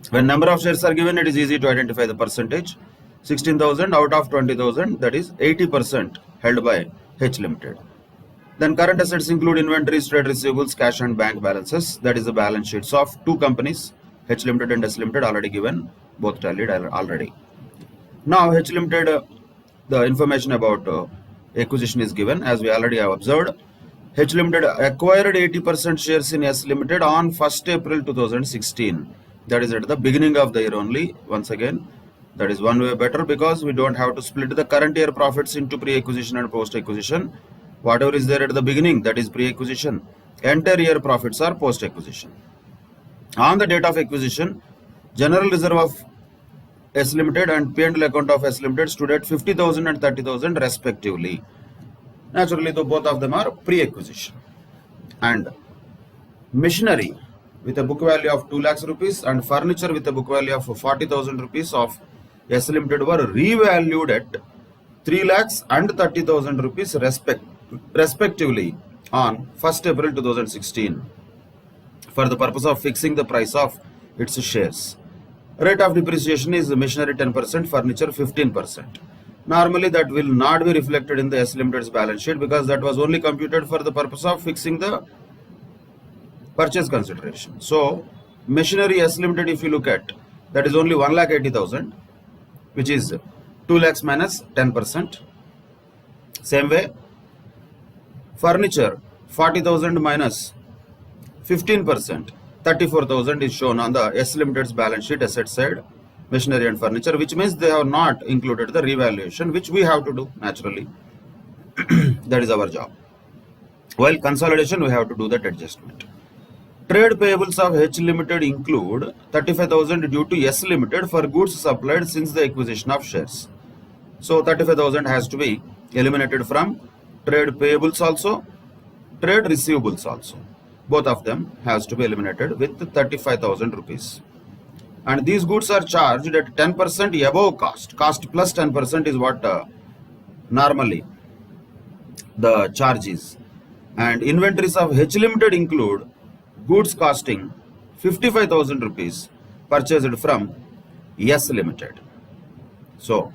When number of shares are given, it is easy to identify the percentage. 16,000 out of 20,000, that is 80% held by H Limited. Then current assets include inventories, trade receivables, cash and bank balances. That is the balance sheets of two companies, H Limited and S Limited, already given, both tallied already. Now H Limited, the information about acquisition is given. As we already have observed, H Limited acquired 80% shares in S Limited on 1st April 2016. That is at the beginning of the year only. Once again, that is one way better because we don't have to split the current year profits into pre-acquisition and post-acquisition. Whatever is there at the beginning, that is pre-acquisition. Entire year profits are post-acquisition. On the date of acquisition, general reserve of S Limited and P&L account of S Limited stood at 50,000 and 30,000 respectively. Naturally, though both of them are pre-acquisition. And machinery with a book value of 2 lakhs rupees and furniture with a book value of 40,000 rupees of S Limited were revalued at 3 lakhs and 30,000 rupees respectively on 1st April 2016 for the purpose of fixing the price of its shares. Rate of depreciation is machinery 10%, furniture 15%. Normally that will not be reflected in the S Limited's balance sheet because that was only computed for the purpose of fixing the purchase consideration. So machinery S Limited, if you look at, that is only 1,80,000, which is 2 lakhs minus 10%. Same way, furniture 40,000 minus 15%, 34,000 is shown on the S Limited's balance sheet asset side, machinery and furniture, which means they have not included the revaluation, which we have to do naturally. That is our job. While consolidation, we have to do that adjustment. Trade payables of H Limited include 35,000 due to S Limited for goods supplied since the acquisition of shares. So 35,000 has to be eliminated from trade payables also, trade receivables also. Both of them has to be eliminated with 35,000 rupees. And these goods are charged at 10% above cost. Cost plus 10% is what normally the charge is. And inventories of H Limited include goods costing 55,000 rupees purchased from S Limited. So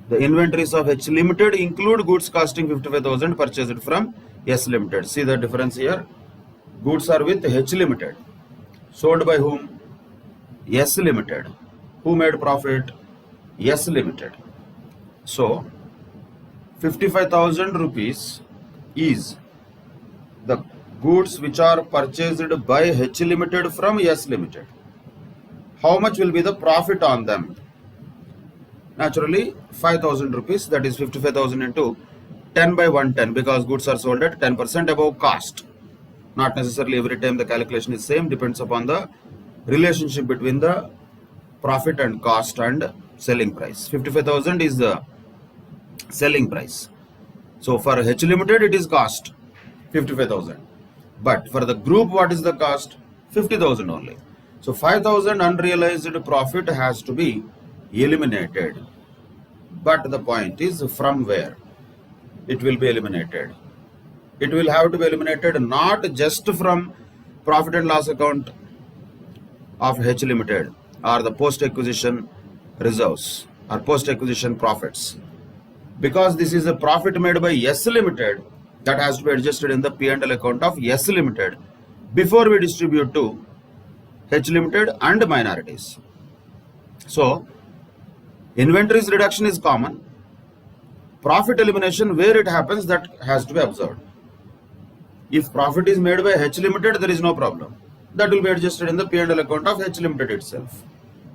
the inventories of H Limited include goods costing 55,000 purchased from S Limited. See the difference here. Goods are with H Limited. Sold by whom? S Limited. Who made profit? S Limited. So 55,000 rupees is the goods which are purchased by H Limited from S Limited. How much will be the profit on them? Naturally 5,000 rupees, that is 55,000 into 10 by 110 because goods are sold at 10% above cost. Not necessarily every time the calculation is same, depends upon the relationship between the profit and cost and selling price. 55,000 is the selling price. So for H Limited it is cost. 55,000. But for the group, what is the cost? 50,000 only. So 5,000 unrealized profit has to be eliminated. But the point is, from where it will be eliminated? It will have to be eliminated not just from profit and loss account of H Limited or the post-acquisition reserves or post-acquisition profits. Because this is a profit made by S Limited, that has to be adjusted in the P&L account of S Limited before we distribute to H Limited and minorities. So, inventories reduction is common. Profit elimination, where it happens, that has to be observed. If profit is made by H Limited, there is no problem. That will be adjusted in the P&L account of H Limited itself.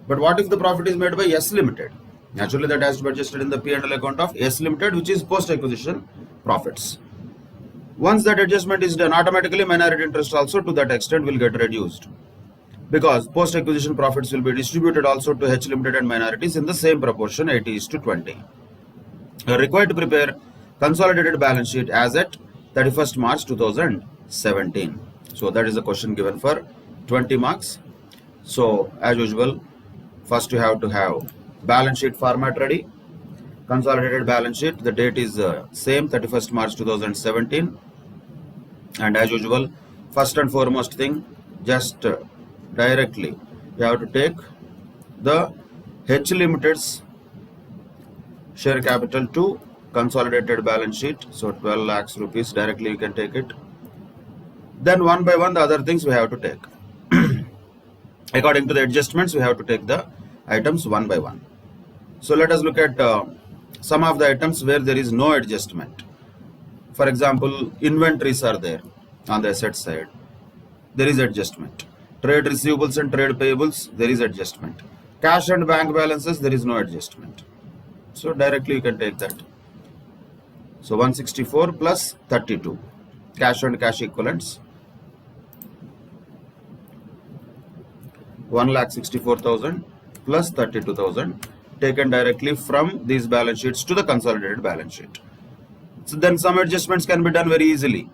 But what if the profit is made by S Limited? Naturally, that has to be adjusted in the P&L account of S Limited, which is post-acquisition profits. Once that adjustment is done, automatically minority interest also to that extent will get reduced, because post-acquisition profits will be distributed also to H Limited and minorities in the same proportion, 80:20. You are required to prepare consolidated balance sheet as at 31st March 2017. So that is the question given for 20 marks. So as usual, first you have to have balance sheet format ready. Consolidated balance sheet, the date is same, 31st March 2017. And as usual, first and foremost thing, just directly you have to take the H Limited's share capital to consolidated balance sheet. So 12 lakhs rupees, directly you can take it. Then one by one the other things we have to take. According to the adjustments, we have to take the items one by one. So let us look at some of the items where there is no adjustment. For example, inventories are there on the asset side. There is adjustment. Trade receivables and trade payables, there is adjustment. Cash and bank balances, there is no adjustment. So directly you can take that. So 164 plus 32. Cash and cash equivalents. 1,64,000 plus 32,000 taken directly from these balance sheets to the consolidated balance sheet. So then some adjustments can be done very easily.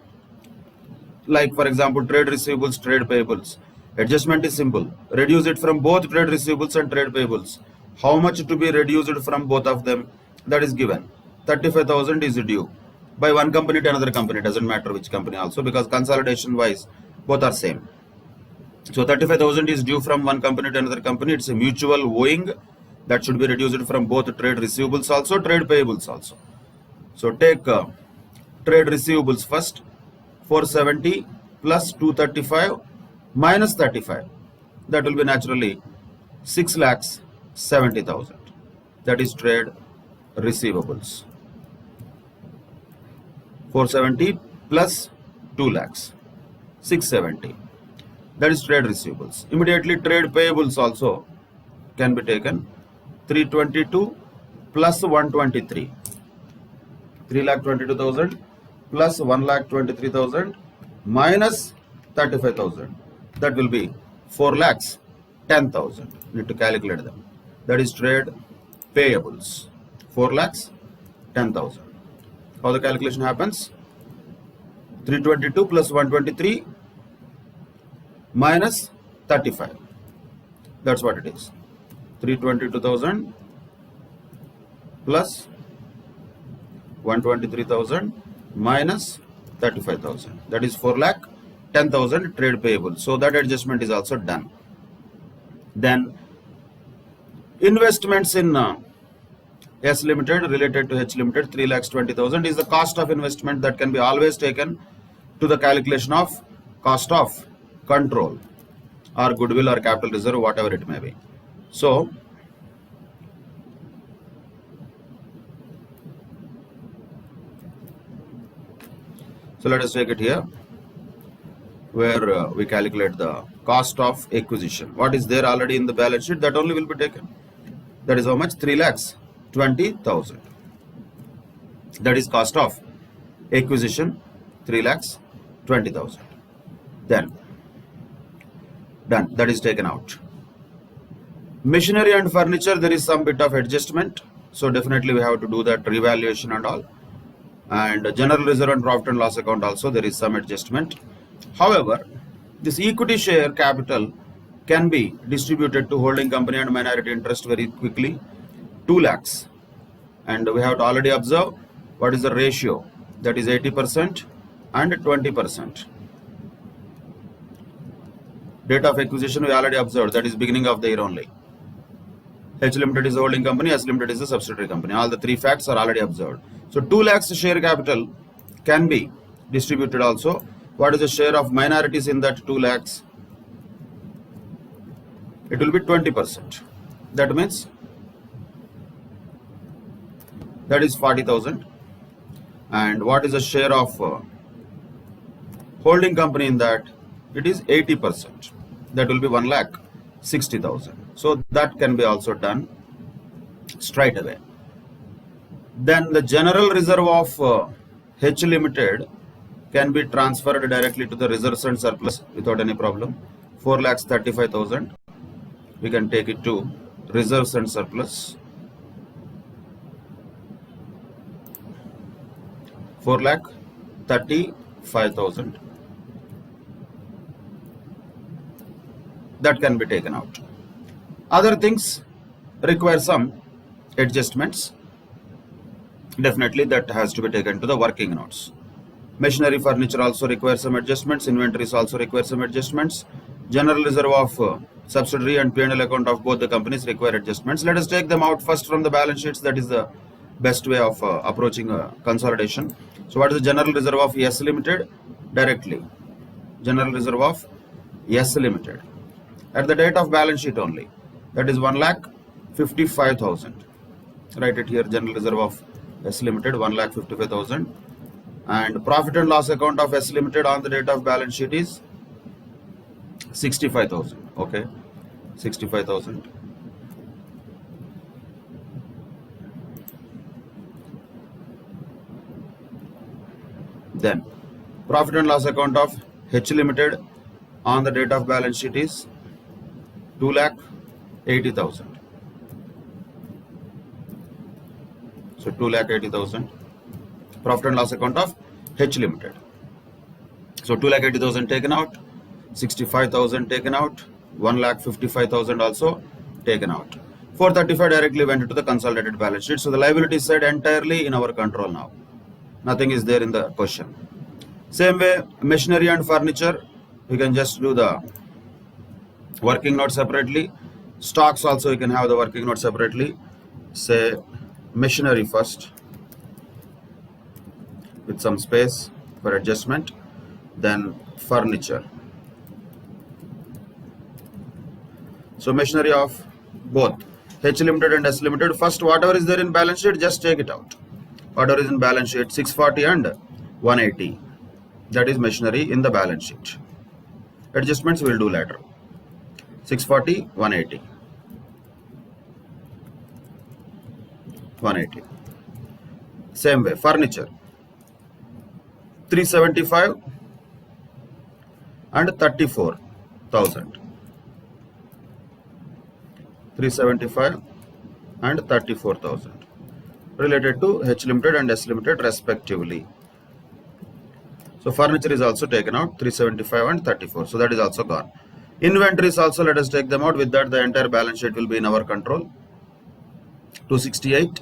Like for example, trade receivables, trade payables. Adjustment is simple. Reduce it from both trade receivables and trade payables. How much to be reduced from both of them? That is given. 35,000 is due by one company to another company. Doesn't matter which company also, because consolidation wise both are same. So 35,000 is due from one company to another company. It's a mutual owing that should be reduced from both trade receivables also, trade payables also. So take trade receivables first. 470 plus 235 minus 35. That will be naturally 6,70,000. That is trade receivables. 470 plus 2 lakhs. 670. That is trade receivables. Immediately trade payables also can be taken. 322 plus 123. 3,22,000 plus 1,23,000 minus 35,000. That will be 4,10,000. Need to calculate them. That is trade payables. 4,10,000. How the calculation happens? 322 plus 123 minus 35. That's what it is. 322,000 plus 123,000 minus 35,000. That is 4,10,000 trade payable. So that adjustment is also done. Then investments in S Limited related to H Limited, 3,20,000 is the cost of investment that can be always taken to the calculation of cost of control or goodwill or capital reserve, whatever it may be. So let us take it here where we calculate the cost of acquisition. What is there already in the balance sheet, that only will be taken. That is how much? 3,20,000. That is cost of acquisition, 3,20,000. Then done. That is taken out. Machinery and furniture, there is some bit of adjustment. So definitely we have to do that revaluation and all. and general reserve and profit and loss account also there is some adjustment. However, this equity share capital can be distributed to holding company and minority interest very quickly, 2 lakhs. And we have to already observe what is the ratio, that is 80% and 20%. Date of acquisition we already observed, that is beginning of the year only. H Limited is a holding company, S Limited is a subsidiary company. All the 3 facts are already observed. So 2 lakhs share capital can be distributed also. What is the share of minorities in that 2 lakhs? It will be 20%. That means that is 40,000. And what is the share of holding company in that? It is 80%. That will be 1,60,000. So that can be also done straight away. Then the general reserve of H Limited can be transferred directly to the reserves and surplus without any problem. 4,35,000. We can take it to reserves and surplus. 4,35,000. That can be taken out. Other things require some adjustments. Definitely that has to be taken to the working notes. Machinery, furniture also requires some adjustments. Inventories also require some adjustments. General reserve of subsidiary and P&L account of both the companies require adjustments. Let us take them out first from the balance sheets. That is the best way of approaching consolidation. So what is the general reserve of S Limited? Directly. General reserve of S Limited. At the date of balance sheet only. That is 1,55,000. Write it here, general reserve of S Limited, 1,55,000. And profit and loss account of S Limited on the date of balance sheet is 65,000. Okay, 65,000. Then profit and loss account of H Limited on the date of balance sheet is 2,80,000. So 2,80,000. Profit and loss account of H Limited. So 2,80,000 taken out, 65,000 taken out, 1,55,000 also taken out. 435 directly went into the consolidated balance sheet. So the liability side entirely in our control now. Nothing is there in the question. Same way, machinery and furniture, we can just do the working note separately. Stocks also, you can have the working note separately. Say machinery first with some space for adjustment, then furniture. So machinery of both H Limited and S Limited, first whatever is there in balance sheet, just take it out. Whatever is in balance sheet, 640 and 180, that is machinery in the balance sheet. Adjustments we will do later. 640, 180. 180. Same way, furniture 375 and 34,000. 375 and 34,000 related to H Limited and S Limited respectively. So furniture is also taken out, 375 and 34. So that is also gone. Inventories also, let us take them out. With that, the entire balance sheet will be in our control. 268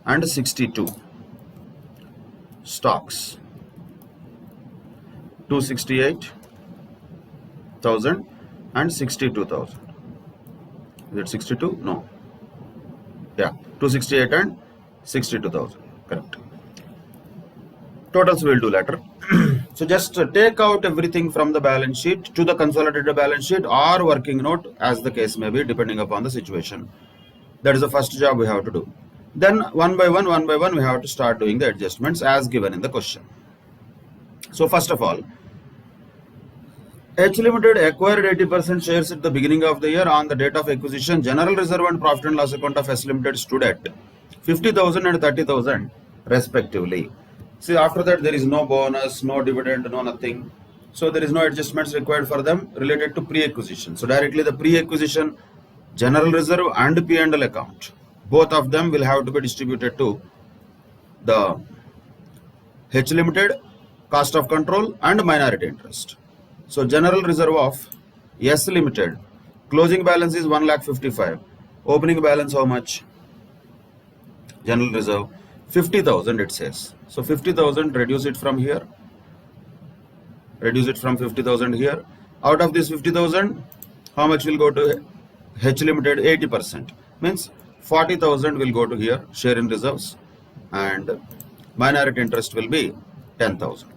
and 62. Stocks 268,000 and 62,000. Is it 62? No. Yeah, 268 and 62,000. Correct. Totals we will do later. So just take out everything from the balance sheet to the consolidated balance sheet or working note, as the case may be, depending upon the situation. That is the first job we have to do. Then one by one, we have to start doing the adjustments as given in the question. So first of all, H Limited acquired 80% shares at the beginning of the year. On the date of acquisition, general reserve and profit and loss account of S Limited stood at 50,000 and 30,000 respectively. See, after that there is no bonus, no dividend, no nothing. So there is no adjustments required for them related to pre-acquisition. So directly the pre-acquisition general reserve and P&L account, both of them will have to be distributed to the H Limited, cost of control and minority interest. So general reserve of S Limited, closing balance is 1,55,000. Opening balance how much? General reserve 50,000 it says. So 50,000, reduce it from here. Reduce it from 50,000 here. Out of this 50,000, how much will go to H Limited? 80%. Means 40,000 will go to here, share in reserves, and minority interest will be 10,000.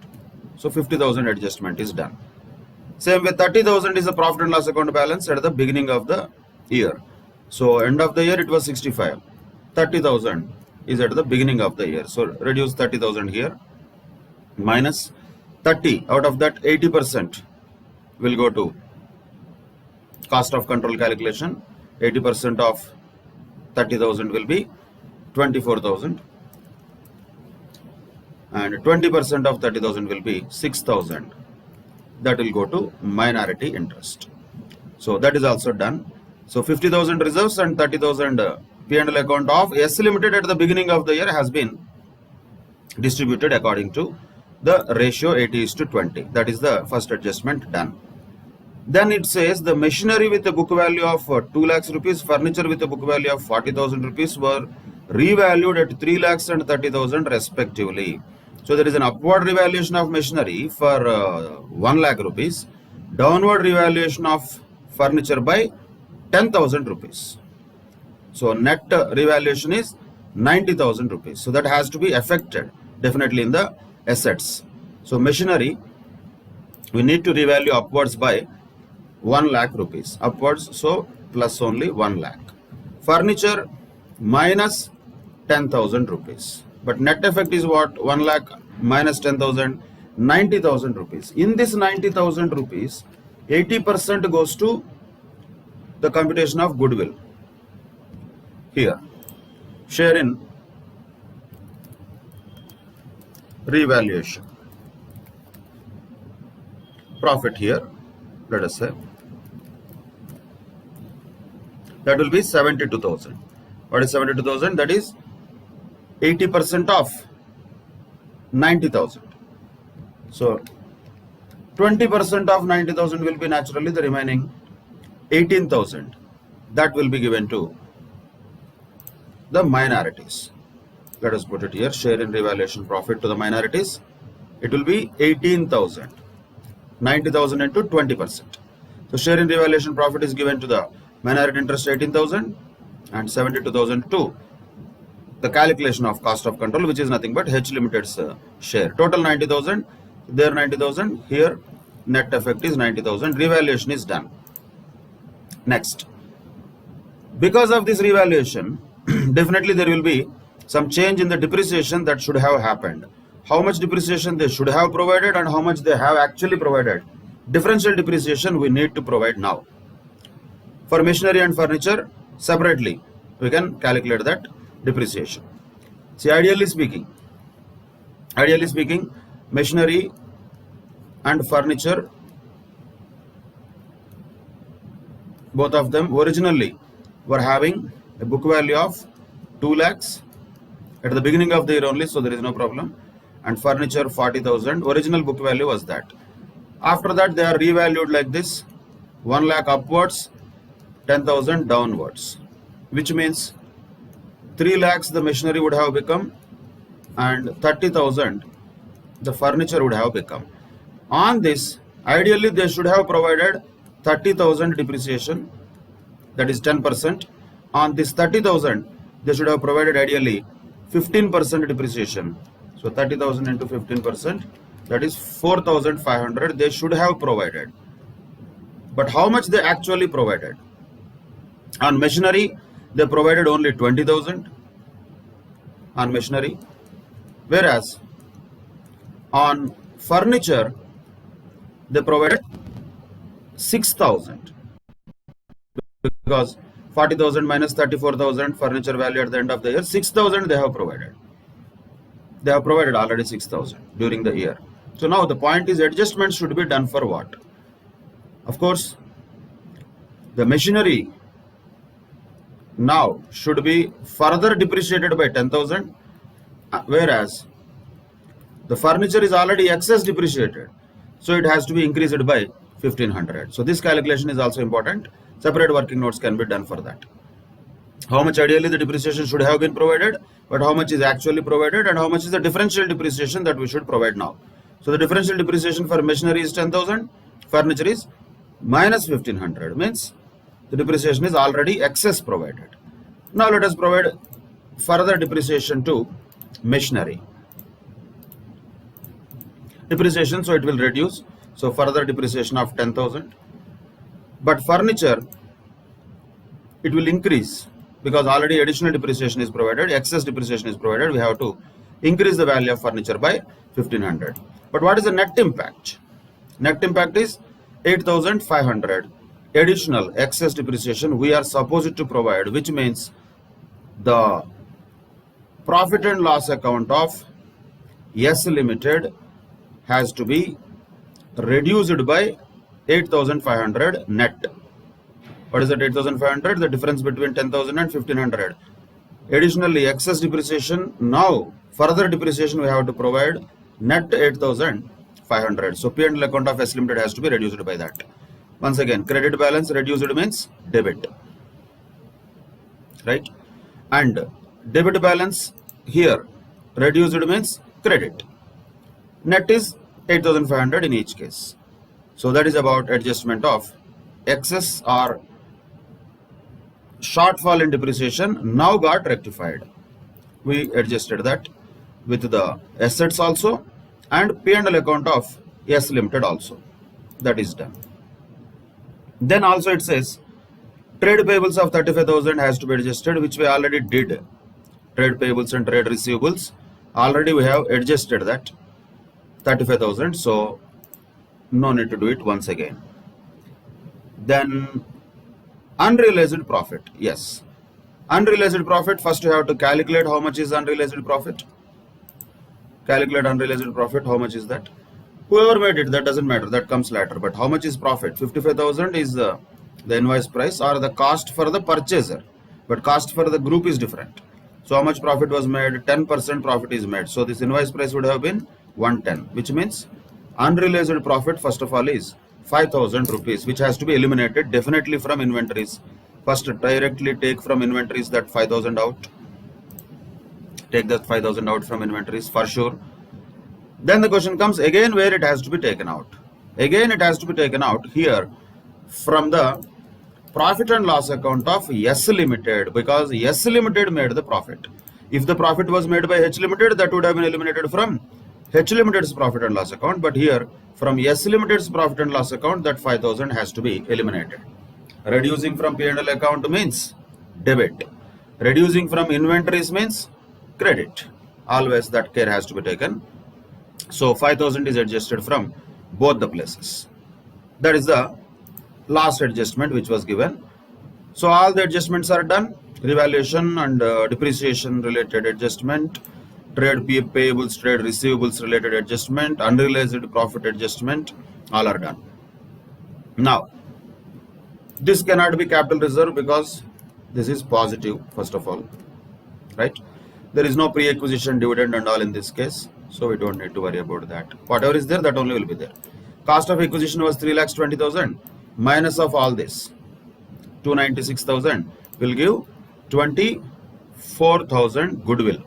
So 50,000 adjustment is done. Same way 30,000 is the profit and loss account balance at the beginning of the year. So end of the year it was 65. 30,000 is at the beginning of the year. So reduce 30,000 here. Minus 30. Out of that 80% will go to cost of control calculation. 80% of 30,000 will be 24,000. And 20% of 30,000 will be 6,000. That will go to minority interest. So that is also done. So 50,000 reserves and 30,000 P&L account of S Limited at the beginning of the year has been distributed according to the ratio 80:20. That is the first adjustment done. Then it says the machinery with a book value of 2 lakhs rupees, furniture with a book value of 40,000 rupees were revalued at 3 lakhs and 30,000 respectively. So there is an upward revaluation of machinery for 1 lakh rupees, downward revaluation of furniture by 10,000 rupees. So net revaluation is 90,000 rupees. So that has to be affected definitely in the assets. So machinery, we need to revalue upwards by 1 lakh rupees. Upwards, so plus only 1 lakh. Furniture minus 10,000 rupees. But net effect is what? 1 lakh minus 10,000, 90,000 rupees. In this 90,000 rupees, 80% goes to the computation of goodwill. Here, share in revaluation. Profit here, let us say, that will be 72,000. What is 72,000? That is 80% of 90,000. So 20% of 90,000 will be naturally the remaining 18,000. That will be given to the minorities. Let us put it here, share in revaluation profit to the minorities. It will be 18,000. 90,000 into 20%. So share in revaluation profit is given to the minority interest 18,000 and 72,000 to the calculation of cost of control, which is nothing but H Limited's share. Total 90,000, there 90,000, here net effect is 90,000, revaluation is done. Next, because of this revaluation, definitely there will be some change in the depreciation that should have happened. How much depreciation they should have provided and how much they have actually provided. Differential depreciation we need to provide now. For machinery and furniture, separately, we can calculate that depreciation. See, ideally speaking, machinery and furniture, both of them originally were having a book value of 2 lakhs at the beginning of the year only, so there is no problem. And furniture 40,000, original book value was that. After that they are revalued like this, 1 lakh upwards, 10,000 downwards, which means 3 lakhs the machinery would have become and 30,000 the furniture would have become. On this, ideally they should have provided 30,000 depreciation, that is 10%. On this 30,000 they should have provided ideally 15% depreciation. So 30,000 into 15%, that is 4,500 they should have provided. But how much they actually provided? On machinery they provided only 20,000 on machinery, whereas on furniture they provided 6,000, because 40,000 minus 34,000 furniture value at the end of the year, 6,000 they have provided. They have provided already 6,000 during the year. So now the point is, adjustments should be done for what? Of course, the machinery now should be further depreciated by 10,000, whereas The furniture is already excess depreciated, so it has to be increased by 1500. So this calculation is also important. Separate working notes can be done for that. How much ideally the depreciation should have been provided, but how much is actually provided, and how much is the differential depreciation that we should provide now. So the differential depreciation for machinery is 10,000, furniture is minus 1500, means the depreciation is already excess provided. Now let us provide further depreciation to machinery. Depreciation, so it will reduce, so further depreciation of 10,000. But furniture, it will increase because already additional depreciation is provided, excess depreciation is provided. We have to increase the value of furniture by 1500. But what is the net impact? Net impact is 8,500 additional excess depreciation we are supposed to provide, which means the profit and loss account of S Limited has to be reduced by 8,500 net. What is that 8,500? The difference between 10,000 and 1,500. Additionally, excess depreciation, now further depreciation we have to provide net 8,500. So P&L account of S Limited has to be reduced by that. Once again, credit balance reduced means debit, right? And debit balance here reduced means credit. Net is 8,500 in each case. So that is about adjustment of excess or shortfall in depreciation now got rectified. We adjusted that with the assets also and P&L account of S Limited also. That is done. Then also it says trade payables of 35,000 has to be adjusted, which we already did. Trade payables and trade receivables, already we have adjusted that 35,000, so no need to do it once again. Then unrealized profit, yes. Unrealized profit, first you have to calculate how much is unrealized profit. Calculate unrealized profit, how much is that? Whoever made it, that doesn't matter, that comes later. But how much is profit? 55,000 is the invoice price or the cost for the purchaser. But cost for the group is different. So how much profit was made? 10% profit is made. So this invoice price would have been 110, which means unrealized profit first of all is 5,000 rupees, which has to be eliminated definitely from inventories. First directly take from inventories that 5,000 out. Take that 5,000 out from inventories for sure. Then the question comes again where it has to be taken out. Again it has to be taken out here from the profit and loss account of S Limited, because S Limited made the profit. If the profit was made by H Limited, that would have been eliminated from H Limited's profit and loss account, but here from S Limited's profit and loss account, that 5,000 has to be eliminated. Reducing from P&L account means debit. Reducing from inventories means credit. Always that care has to be taken. So 5,000 is adjusted from both the places. That is the last adjustment which was given. So all the adjustments are done. Revaluation and depreciation related adjustment, trade payables, trade receivables related adjustment, unrealized profit adjustment, all are done. Now, this cannot be capital reserve because this is positive first of all, right? There is no pre-acquisition dividend and all in this case, so we don't need to worry about that. Whatever is there, that only will be there. Cost of acquisition was 3,20,000 minus of all this 296,000 will give 24,000 goodwill.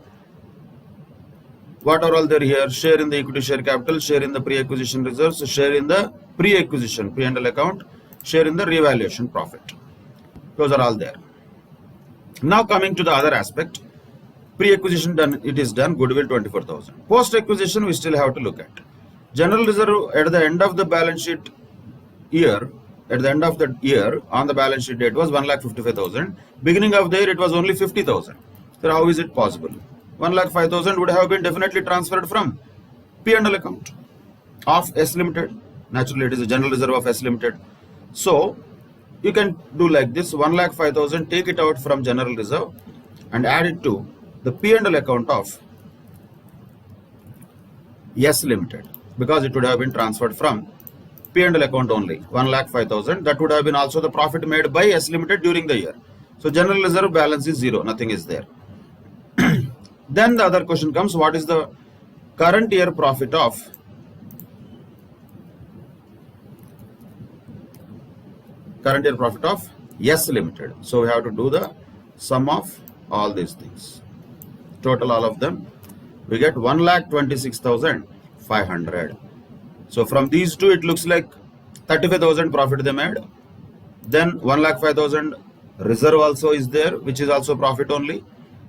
What are all there here? Share in the equity share capital, share in the pre-acquisition reserves, share in the pre-acquisition P&L account, share in the revaluation profit. Those are all there. Now coming to the other aspect, pre-acquisition done, it is done, goodwill 24,000. Post-acquisition we still have to look at. General reserve at the end of the balance sheet year, at the end of the year on the balance sheet date was 1,55,000. Beginning of the year it was only 50,000. So how is it possible? 1,05,000 would have been definitely transferred from P&L account of S Limited. Naturally it is a general reserve of S Limited. So you can do like this, 1,05,000, take it out from general reserve and add it to the P&L account of S Limited, because it would have been transferred from P&L account only, 1,05,000. That would have been also the profit made by S Limited during the year. So general reserve balance is zero, nothing is there. Then the other question comes, what is the current year profit of S Limited. So we have to do the sum of all these things. Total all of them, we get 1,26,500. So from these two, it looks like 35,000 profit they made. Then 1,05,000 reserve also is there, which is also profit only.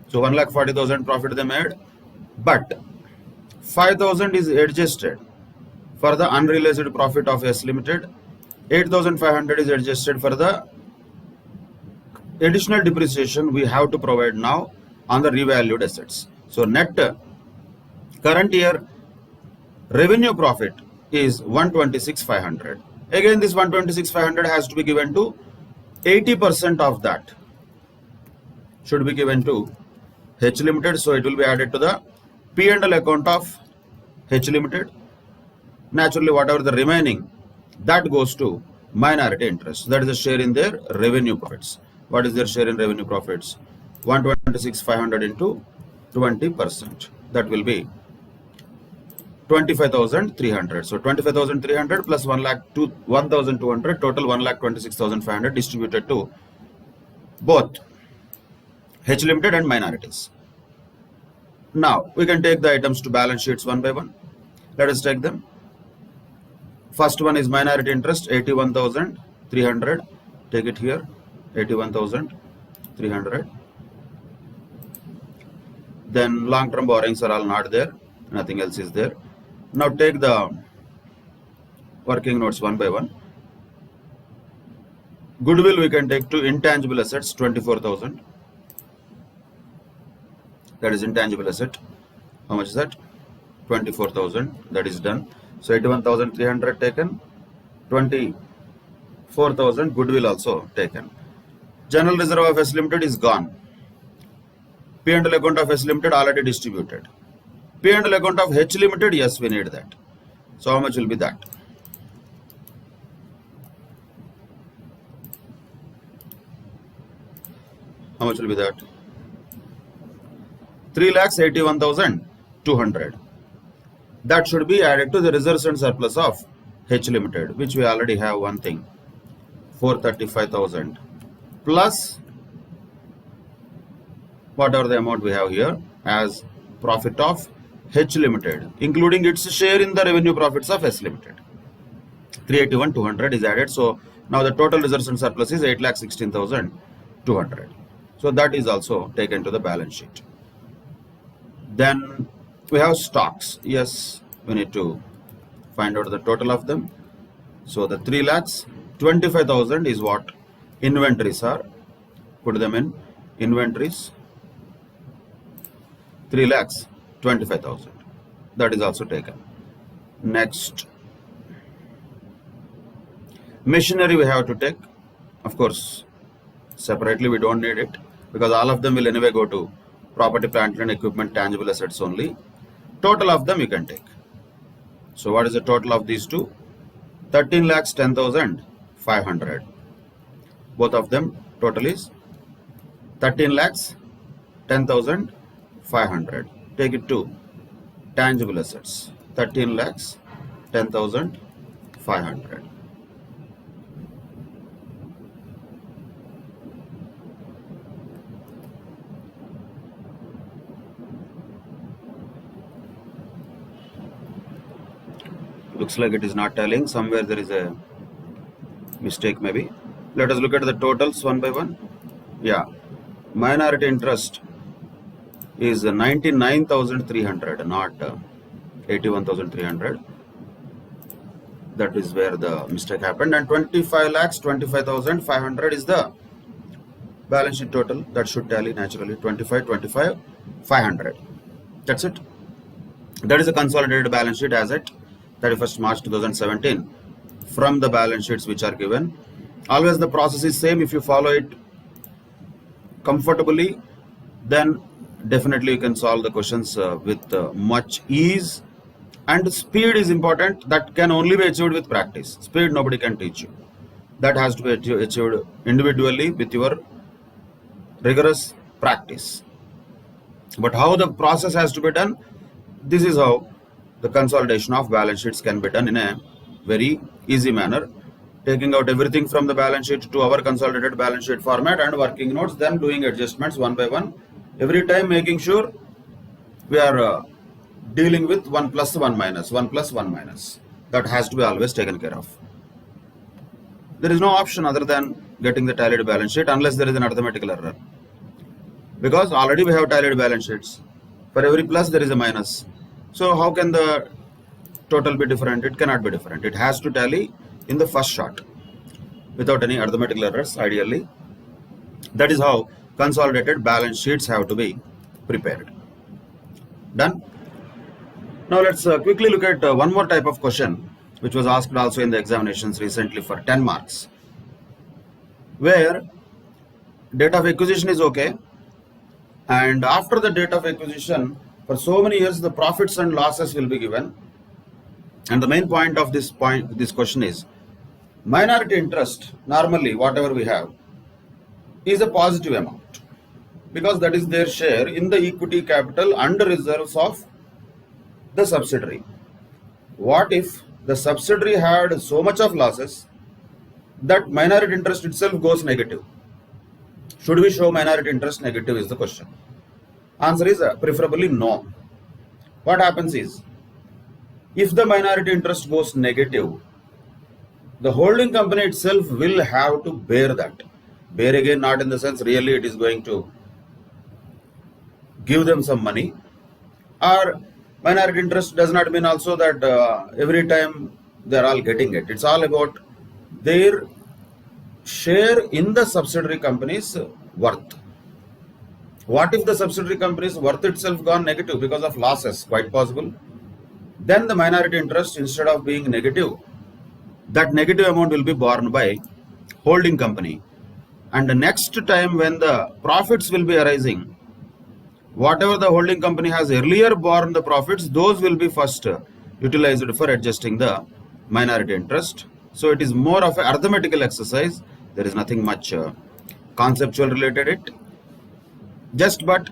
So 1,40,000 profit they made. But 5,000 is adjusted for the unrealized profit of S Limited. 8,500 is adjusted for the additional depreciation we have to provide now on the revalued assets. So net current year revenue profit is 126,500. Again, this 126,500 has to be given to 80% of that should be given to H Limited. So it will be added to the P&L account of H Limited. Naturally, whatever the remaining, that goes to minority interest. That is a share in their revenue profits. What is their share in revenue profits? 126,500 into 20%. That will be 25,300. So 25,300 plus 1,200, total 1,26,500 distributed to both H Limited and minorities. Now we can take the items to balance sheets one by one. Let us take them. First one is minority interest, 81,300. Take it here, 81,300. Then long-term borrowings are all not there. Nothing else is there. Now take the working notes one by one. Goodwill we can take to intangible assets, 24,000. That is intangible asset. How much is that? 24,000. That is done. So 81,300 taken. 24,000 goodwill also taken. General reserve of S Limited is gone. P&L account of S Limited already distributed. P&L account of H Limited, yes, we need that. So how much will be that? How much will be that? 3,81,200. That should be added to the reserves and surplus of H Limited, which we already have one thing, 435,000 plus whatever the amount we have here as profit of H Limited, including its share in the revenue profits of S Limited. 381,200 is added. So now the total reserves and surplus is 8,16,200. So that is also taken to the balance sheet. Then we have stocks. Yes, we need to find out the total of them. So the 3,25,000 is what inventories are. Put them in inventories. 3,25,000. That is also taken. Next, machinery we have to take. Of course, separately we don't need it because all of them will anyway go to property, plant and equipment, tangible assets only. Total of them you can take. So what is the total of these two? 13,10,500. Both of them total is 13,10,500. Take it to tangible assets. 13,10,500. Looks like it is not telling. Somewhere there is a mistake maybe. Let us look at the totals one by one. Yeah, minority interest is 99,300, not 81,300. That is where the mistake happened. And 25,25,500 is the balance sheet total. That should tally naturally. 25,500. That's it. That is a consolidated balance sheet as at 31st March 2017 from the balance sheets which are given. Always the process is same. If you follow it comfortably, then definitely you can solve the questions with much ease. And speed is important. That can only be achieved with practice. Speed nobody can teach you. That has to be achieved individually with your rigorous practice. But how the process has to be done, this is how the consolidation of balance sheets can be done in a very easy manner, taking out everything from the balance sheet to our consolidated balance sheet format and working notes, then doing adjustments one by one, every time making sure we are dealing with 1 plus 1 minus, 1 plus 1 minus. That has to be always taken care of. There is no option other than getting the tallied balance sheet unless there is an arithmetical error. Because already we have tallied balance sheets. For every plus there is a minus. So how can the total be different? It cannot be different. It has to tally in the first shot without any arithmetical errors ideally. That is how consolidated balance sheets have to be prepared. Done? Now let's quickly look at one more type of question which was asked also in the examinations recently for 10 marks, where date of acquisition is okay, and after the date of acquisition for so many years the profits and losses will be given, and the main point of this question is minority interest. Normally whatever we have is a positive amount because that is their share in the equity capital and reserves of the subsidiary. What if the subsidiary had so much of losses that minority interest itself goes negative? Should we show minority interest negative is the question. Answer is preferably no. What happens is, if the minority interest goes negative, the holding company itself will have to bear that. Bear again, not in the sense really it is going to give them some money, or minority interest does not mean also that every time they are all getting it. It's all about their share in the subsidiary company's worth. What if the subsidiary company's worth itself gone negative because of losses? Quite possible. Then the minority interest, instead of being negative, that negative amount will be borne by holding company. And the next time when the profits will be arising, whatever the holding company has earlier borne the profits, those will be first utilized for adjusting the minority interest. So it is more of an arithmetical exercise. There is nothing much conceptual related it. But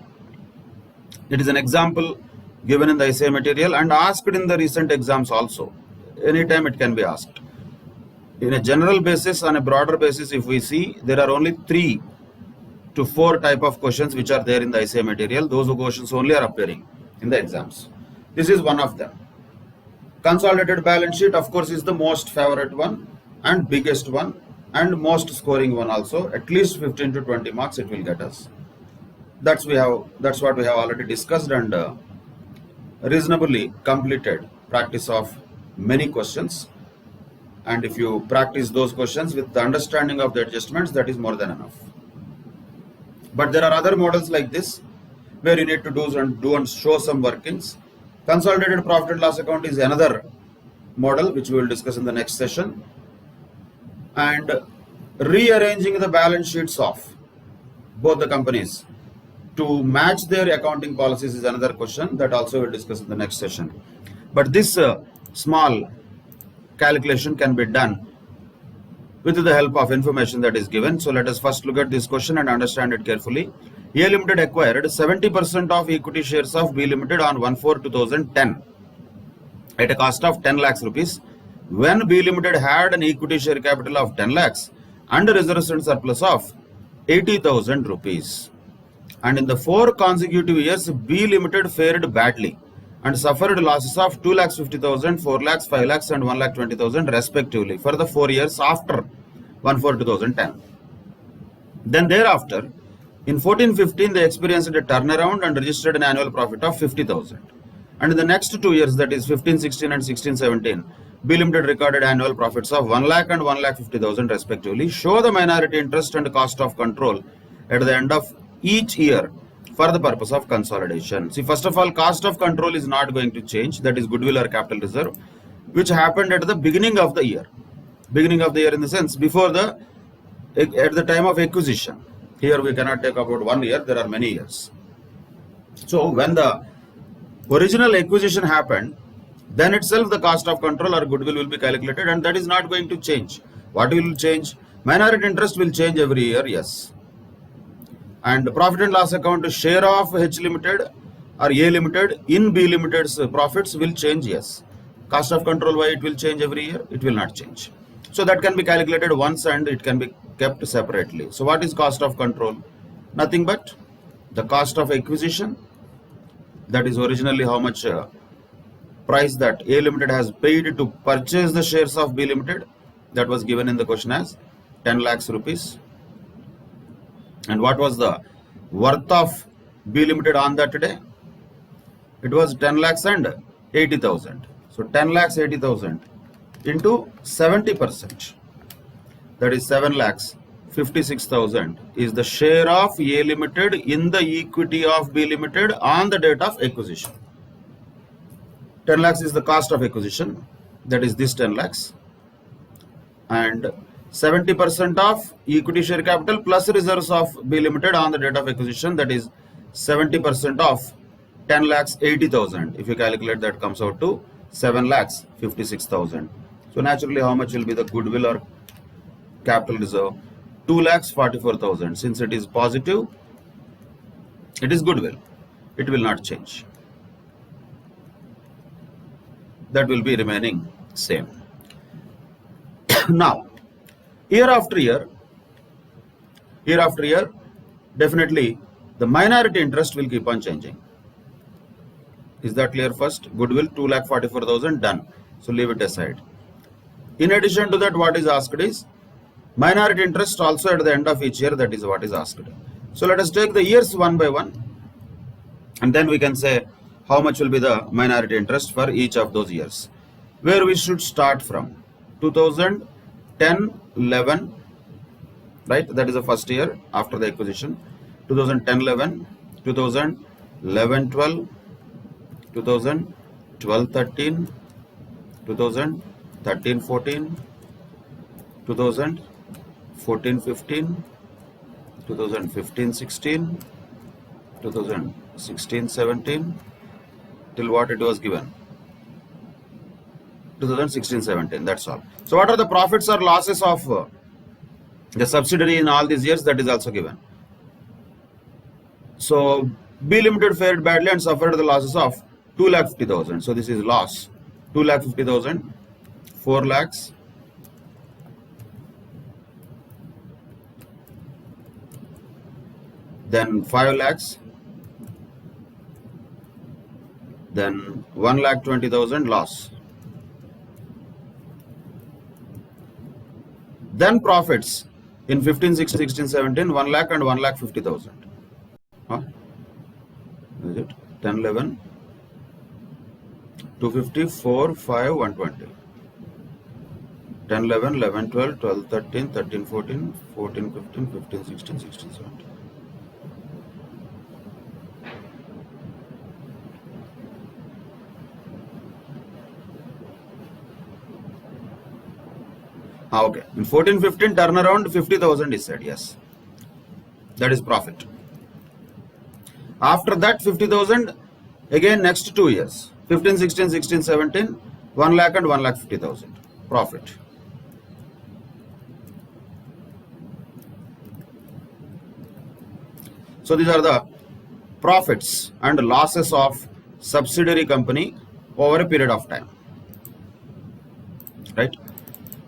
it is an example given in the essay material and asked in the recent exams also. Anytime it can be asked. In a general basis, on a broader basis, if we see, there are only 3 to 4 type of questions which are there in the essay material. Those questions only are appearing in the exams. This is one of them. Consolidated balance sheet, of course, is the most favorite one and biggest one and most scoring one also. At least 15 to 20 marks it will get us. That's what we have already discussed and reasonably completed practice of many questions. And if you practice those questions with the understanding of the adjustments, that is more than enough. But there are other models like this where you need to do and show some workings. Consolidated profit and loss account is another model which we will discuss in the next session. And rearranging the balance sheets of both the companies to match their accounting policies is another question that also we will discuss in the next session. But this small calculation can be done with the help of information that is given. So let us first look at this question and understand it carefully. A Limited acquired 70% of equity shares of B Limited on 1/4/2010 at a cost of 10 lakhs rupees, when B Limited had an equity share capital of 10 lakhs and a reserves and surplus of 80,000 rupees. And in the 4 consecutive years, B Limited fared badly and suffered losses of 2,50,000, 4 lakhs, 5 lakhs and 1,20,000 respectively for the 4 years after 1/4/2010. Then thereafter, in 14-15, they experienced a turnaround and registered an annual profit of 50,000. And in the next 2 years, that is 15-16 and 16-17, B Limited recorded annual profits of 1 lakh and 1,50,000 respectively. Show the minority interest and cost of control at the end of each year for the purpose of consolidation. See, first of all, cost of control is not going to change. That is goodwill or capital reserve, which happened at the beginning of the year. Beginning of the year in the sense at the time of acquisition. Here we cannot take about 1 year. There are many years. So when the original acquisition happened, then itself the cost of control or goodwill will be calculated, and that is not going to change. What will change? Minority interest will change every year, yes. And profit and loss account share of H Limited or A Limited in B Limited's profits will change? Yes. Cost of control, why it will change every year? It will not change. So that can be calculated once and it can be kept separately. So what is cost of control? Nothing but the cost of acquisition, that is originally how much price that A Limited has paid to purchase the shares of B Limited, that was given in the question as 10 lakhs rupees. And what was the worth of B Limited on that day? It was 10 lakhs and 80,000. So 10 lakhs 80,000 into 70%, that is 7 lakhs 56,000 is the share of A Limited in the equity of B Limited on the date of acquisition. 10 lakhs is the cost of acquisition, that is this 10 lakhs, and 70% of equity share capital plus reserves of B Limited on the date of acquisition, that is 70% of 10 lakhs 80,000. If you calculate, that comes out to 7 lakhs 56,000. So naturally, how much will be the goodwill or capital reserve? 2 lakhs 44,000. Since it is positive, it is goodwill. It will not change. That will be remaining same. Now, year after year, definitely the minority interest will keep on changing. Is that clear? First, goodwill 2,44,000 done. So leave it aside. In addition to that, what is asked is minority interest also at the end of each year. That is what is asked. So let us take the years one by one, and then we can say how much will be the minority interest for each of those years. Where we should start from? 2010-11, right? That is the first year after the acquisition. 2010-11, 2011-12, 2012-13, 2013-14, 2014-15, 2015-16, 2016-17, till what it was given? 2016-17, that's all. So what are the profits or losses of the subsidiary in all these years? That is also given. So B Limited fared badly and suffered the losses of 2,50,000. So this is loss 2,50,000, 4 lakhs, then 5 lakhs, then 1,20,000 loss. Then profits in 15, 16, 16, 17, 1 lakh and 1,50,000. Is it 10, 11, 250, 4, 5, 120. 10, 11, 11, 12, 12, 13, 13, 14, 14, 15, 15, 16, 16, 17. Okay, in 14-15 turnaround 50,000 is said, yes, that is profit. After that 50,000, again next 2 years, 15, 16, 16, 17, 1 lakh and 1,50,000 profit. So these are the profits and losses of subsidiary company over a period of time, right?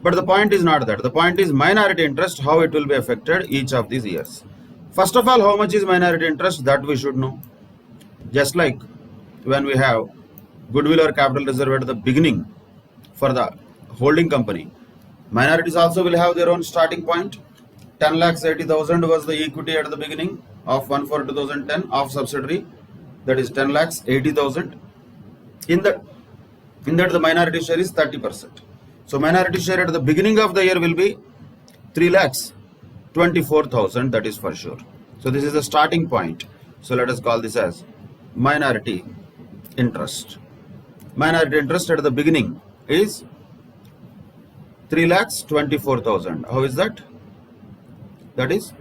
But the point is not that. The point is minority interest, how it will be affected each of these years. First of all, how much is minority interest? That we should know. Just like when we have goodwill or capital reserve at the beginning for the holding company, minorities also will have their own starting point. 10 lakhs 80,000 was the equity at the beginning of 1/4/2010 of subsidiary. That is 10 lakhs 80,000. In that the minority share is 30%. So minority share at the beginning of the year will be 3,24,000, that is for sure. So this is the starting point. So let us call this as minority interest. Minority interest at the beginning is 3,24,000. How is that? That is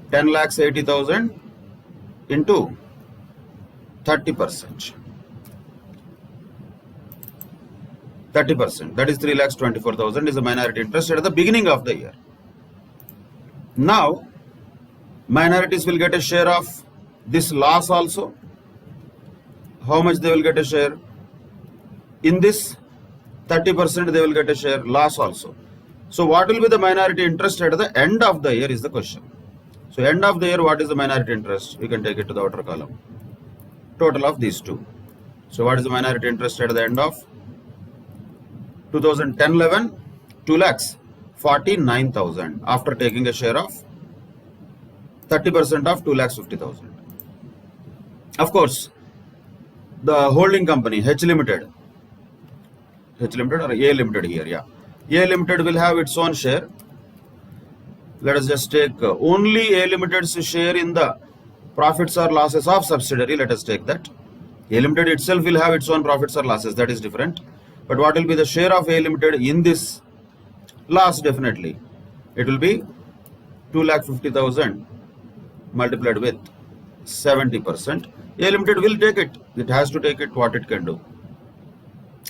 10,80,000 into 30%. 30%, that is 3,24,000 is the minority interest at the beginning of the year. Now minorities will get a share of this loss also. how much they will get a share? In this 30% they will get a share, loss also. So what will be the minority interest at the end of the year is the question. So end of the year, what is the minority interest? We can take it to the outer column. Total of these two. So what is the minority interest at the end of 2010-11? 2,49,000 after taking a share of 30% of 2,50,000. Of course, the holding company H Limited or A Limited here, yeah. A Limited will have its own share. Let us just take only A Limited's share in the profits or losses of subsidiary. Let us take that. A Limited itself will have its own profits or losses. That is different. But what will be the share of A Limited in this loss? Definitely, it will be 2,50,000 multiplied with 70%. A Limited will take it. It has to take it what it can do.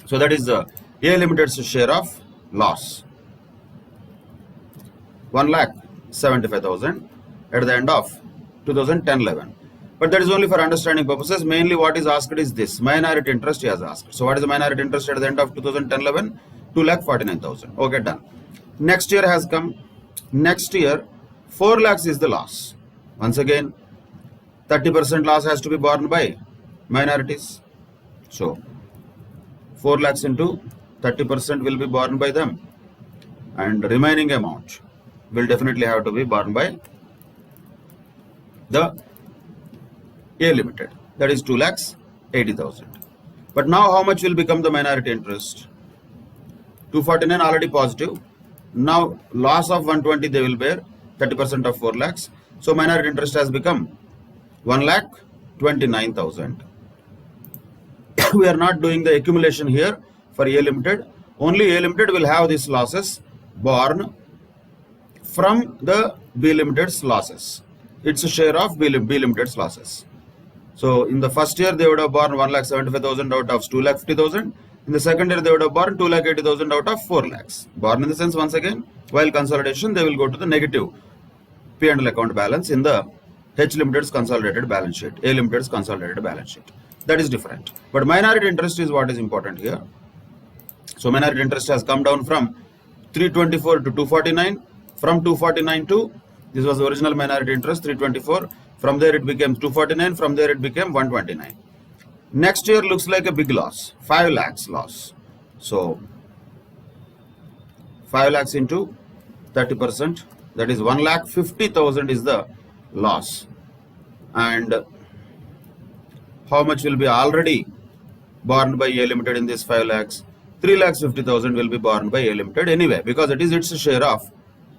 So that is the A Limited's share of loss. 1,75,000 at the end of 2010-11. But that is only for understanding purposes. Mainly what is asked is this. Minority interest he has asked. So what is the minority interest at the end of 2010-11? 2,49,000. Okay, done. Next year has come. Next year, 4 lakhs is the loss. Once again, 30% loss has to be borne by minorities. So 4 lakhs into 30% will be borne by them. And remaining amount will definitely have to be borne by the A Limited. That is 2,80,000. But now how much will become the minority interest? 249 already positive. Now loss of 120 they will bear, 30% of 4 lakhs. So minority interest has become 1,29,000. We are not doing the accumulation here for A Limited. Only A Limited will have these losses borne from the B Limited's losses. It's a share of B Limited's losses. So in the first year they would have borne 1,75,000 out of 2,50,000. In the second year they would have borne 2,80,000 out of 4 lakhs. Borne in the sense, once again, while consolidation they will go to the negative P&L account balance in the H Limited's consolidated balance sheet, A Limited's consolidated balance sheet. That is different. But minority interest is what is important here. So minority interest has come down from 324 to 249. From 249 to, this was the original minority interest, 324. From there it became 249. From there it became 129. Next year looks like a big loss, 5 lakhs loss. So 5 lakhs into 30%, that is 1,50,000 is the loss. And how much will be already borne by A Limited in this 5 lakhs? 3,50,000 will be borne by A Limited anyway, because it is its share of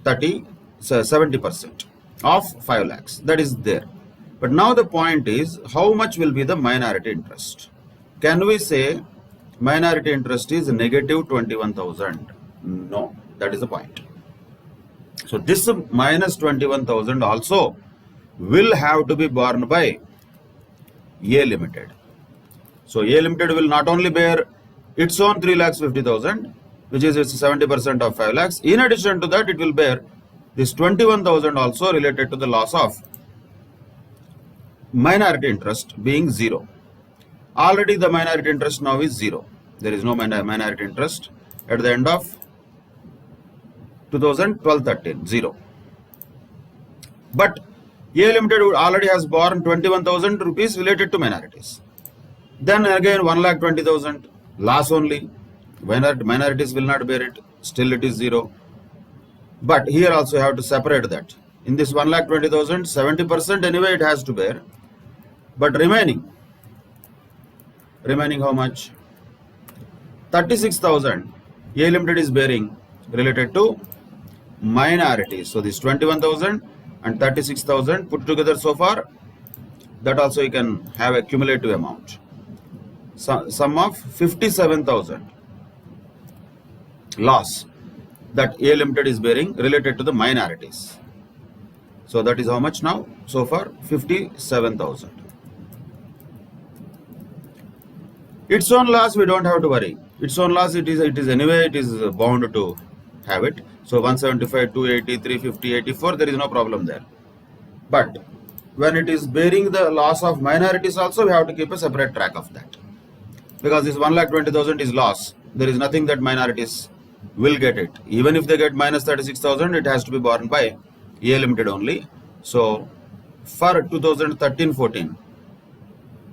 70% of 5 lakhs. That is there. But now the point is, how much will be the minority interest? Can we say minority interest is negative 21,000? No, that is the point. So this minus 21,000 also will have to be borne by A Limited. So A Limited will not only bear its own 3,50,000, which is its 70% of 5 lakhs. In addition to that, it will bear this 21,000 also related to the loss of minority interest being 0. Already the minority interest now is 0. There is no minority interest at the end of 2012-13, 0. But A Limited already has borne 21,000 rupees related to minorities. Then again 1,20,000 loss only. Minorities will not bear it. Still it is 0. But here also you have to separate that. In this 1,20,000, 70% anyway it has to bear. But remaining how much? 36,000 A Limited is bearing related to minorities. So this 21,000 and 36,000 put together so far, that also you can have a cumulative amount. Sum of 57,000 loss that A Limited is bearing related to the minorities. So that is how much now? So far 57,000. Its own loss we don't have to worry. Its own loss it is anyway, it is bound to have it. So 175, 280, 350, 84, there is no problem there. But when it is bearing the loss of minorities also, we have to keep a separate track of that. Because this 1,20,000 is loss. There is nothing that minorities will get it. Even if they get minus 36,000, it has to be borne by A Limited only. So for 2013-14,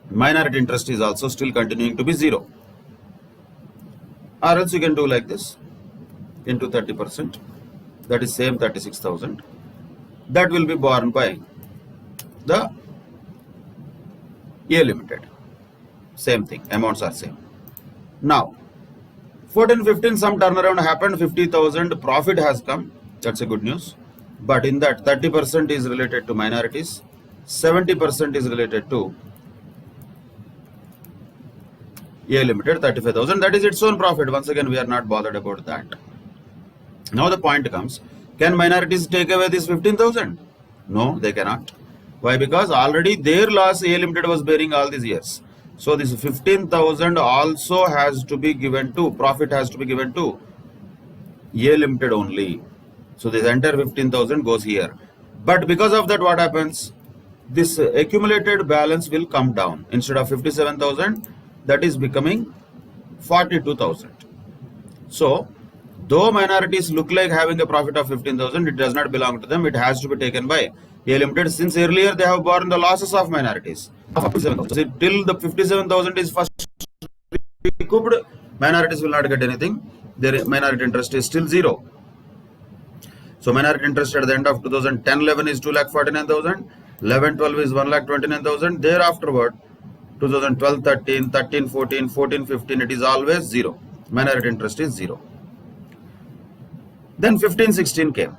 minority interest is also still continuing to be 0. Or else you can do like this, into 30%, that is same 36,000. That will be borne by the A Limited. Same thing, amounts are same. Now, 14-15, some turnaround happened, 50,000 profit has come. That's a good news. But in that, 30% is related to minorities, 70% is related to A Limited, 35,000. That is its own profit. Once again, we are not bothered about that. Now the point comes, can minorities take away this 15,000? No, they cannot. Why? Because already their loss A Limited was bearing all these years. So this 15,000 also has to be given to, profit has to be given to A Limited only. So this entire 15,000 goes here. But because of that, what happens? This accumulated balance will come down. Instead of 57,000, that is becoming 42,000. So though minorities look like having a profit of 15,000, it does not belong to them. It has to be taken by A Limited, since earlier they have borne the losses of minorities. Till the 57,000 is first recouped, minorities will not get anything. Their minority interest is still 0. So minority interest at the end of 2010-11 is 2,49,000. 11-12 is 1,29,000. Thereafterward, 2012-13, 13-14, 14-15, it is always 0. Minority interest is 0. Then 15-16 came.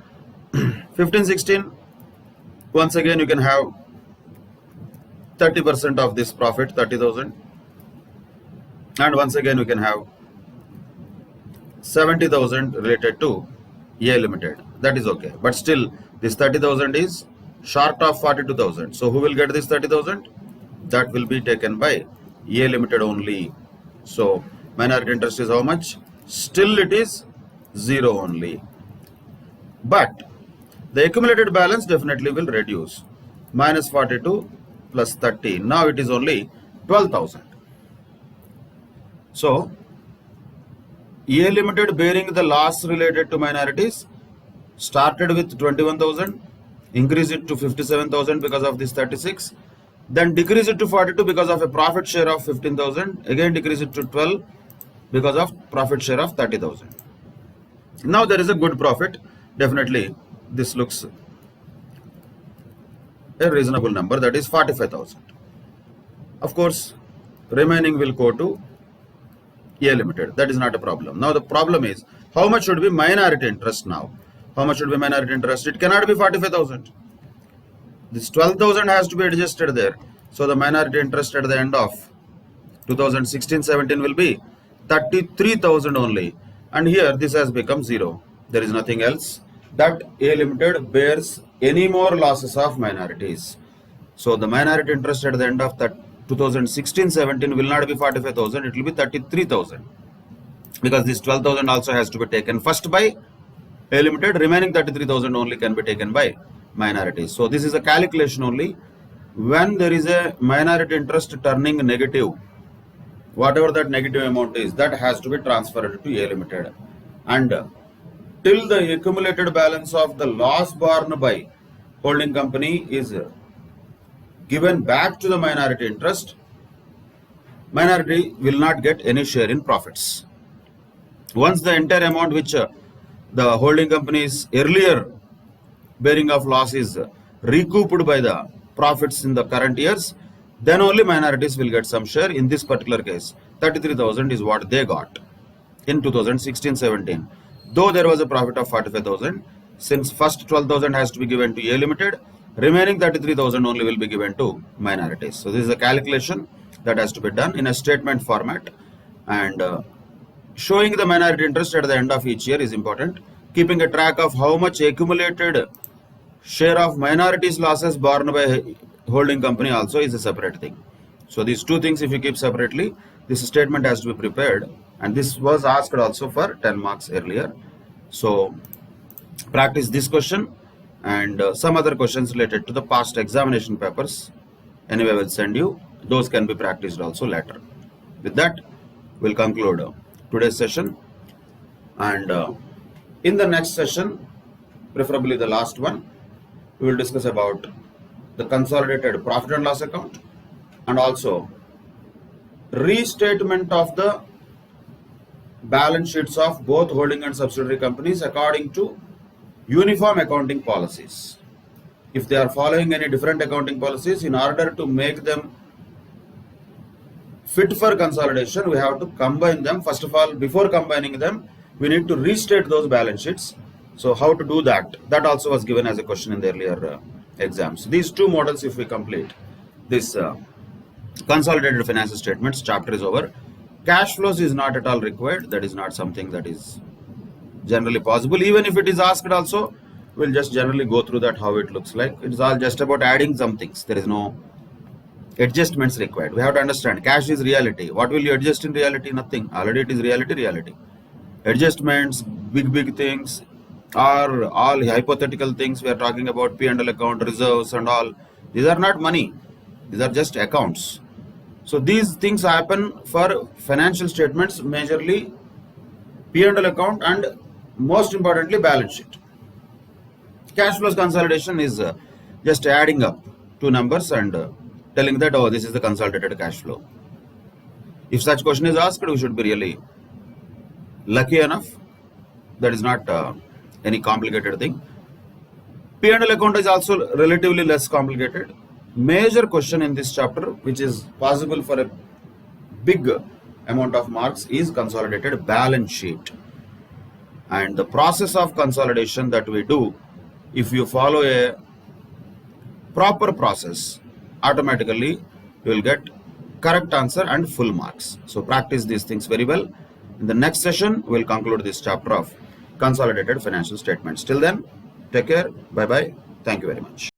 15-16, once again you can have 30% of this profit, 30,000. And once again you can have 70,000 related to A Limited. That is okay. But still, this 30,000 is short of 42,000. So who will get this 30,000? That will be taken by A Limited only. So minority interest is how much? Still it is 0 only. But the accumulated balance definitely will reduce. Minus 42 plus 30. Now it is only 12,000. So A Limited bearing the loss related to minorities started with 21,000, increase it to 57,000 because of this 36, then decrease it to 42 because of a profit share of 15,000, again decrease it to 12 because of profit share of 30,000. Now there is a good profit. Definitely this looks a reasonable number, that is 45,000. Of course, remaining will go to A Limited. That is not a problem. Now the problem is, how much should be minority interest now? How much should be minority interest? It cannot be 45,000. This 12,000 has to be adjusted there. So the minority interest at the end of 2016-17 will be 33,000 only. And here this has become 0. There is nothing else that A Limited bears any more losses of minorities. So the minority interest at the end of that 2016-17 will not be 45,000, it will be 33,000. Because this 12,000 also has to be taken first by A Limited, remaining 33,000 only can be taken by minorities. So this is a calculation only. When there is a minority interest turning negative, whatever that negative amount is, that has to be transferred to A Limited. And till the accumulated balance of the loss borne by holding company is given back to the minority interest, minority will not get any share in profits. Once the entire amount which the holding company's earlier bearing of loss is recouped by the profits in the current years, then only minorities will get some share. In this particular case, 33,000 is what they got in 2016-17. Though there was a profit of 45,000, since first 12,000 has to be given to A Limited, remaining 33,000 only will be given to minorities. So this is a calculation that has to be done in a statement format, and showing the minority interest at the end of each year is important. Keeping a track of how much accumulated share of minorities losses borne by holding company also is a separate thing. So these two things, if you keep separately, this statement has to be prepared, and this was asked also for 10 marks earlier. So practice this question and some other questions related to the past examination papers. Anyway, we'll send you. Those can be practiced also later. With that, we'll conclude today's session. And in the next session, preferably the last one, we will discuss about the consolidated profit and loss account and also restatement of the balance sheets of both holding and subsidiary companies according to uniform accounting policies. If they are following any different accounting policies, in order to make them fit for consolidation, we have to combine them. First of all, before combining them, we need to restate those balance sheets. So how to do that? That also was given as a question in the earlier exams. These two models, if we complete this consolidated financial statements, chapter is over. Cash flows is not at all required. That is not something that is generally possible. Even if it is asked also, we'll just generally go through that, how it looks like. It's all just about adding some things. There is no adjustments required. We have to understand cash is reality. What will you adjust in reality? Nothing. Already it is reality. Adjustments, big things, are all hypothetical things. We are talking about P&L account, reserves and all. These are not money. These are just accounts. So these things happen for financial statements, majorly P&L account and most importantly balance sheet. Cash flows consolidation is just adding up two numbers and telling that, oh, this is the consolidated cash flow. If such question is asked, we should be really lucky enough. That is not any complicated thing. P&L account is also relatively less complicated. Major question in this chapter, which is possible for a big amount of marks, is consolidated balance sheet. And the process of consolidation that we do, if you follow a proper process, automatically you will get correct answer and full marks. So practice these things very well. In the next session, we will conclude this chapter of consolidated financial statements. Till then, take care. Bye-bye. Thank you very much.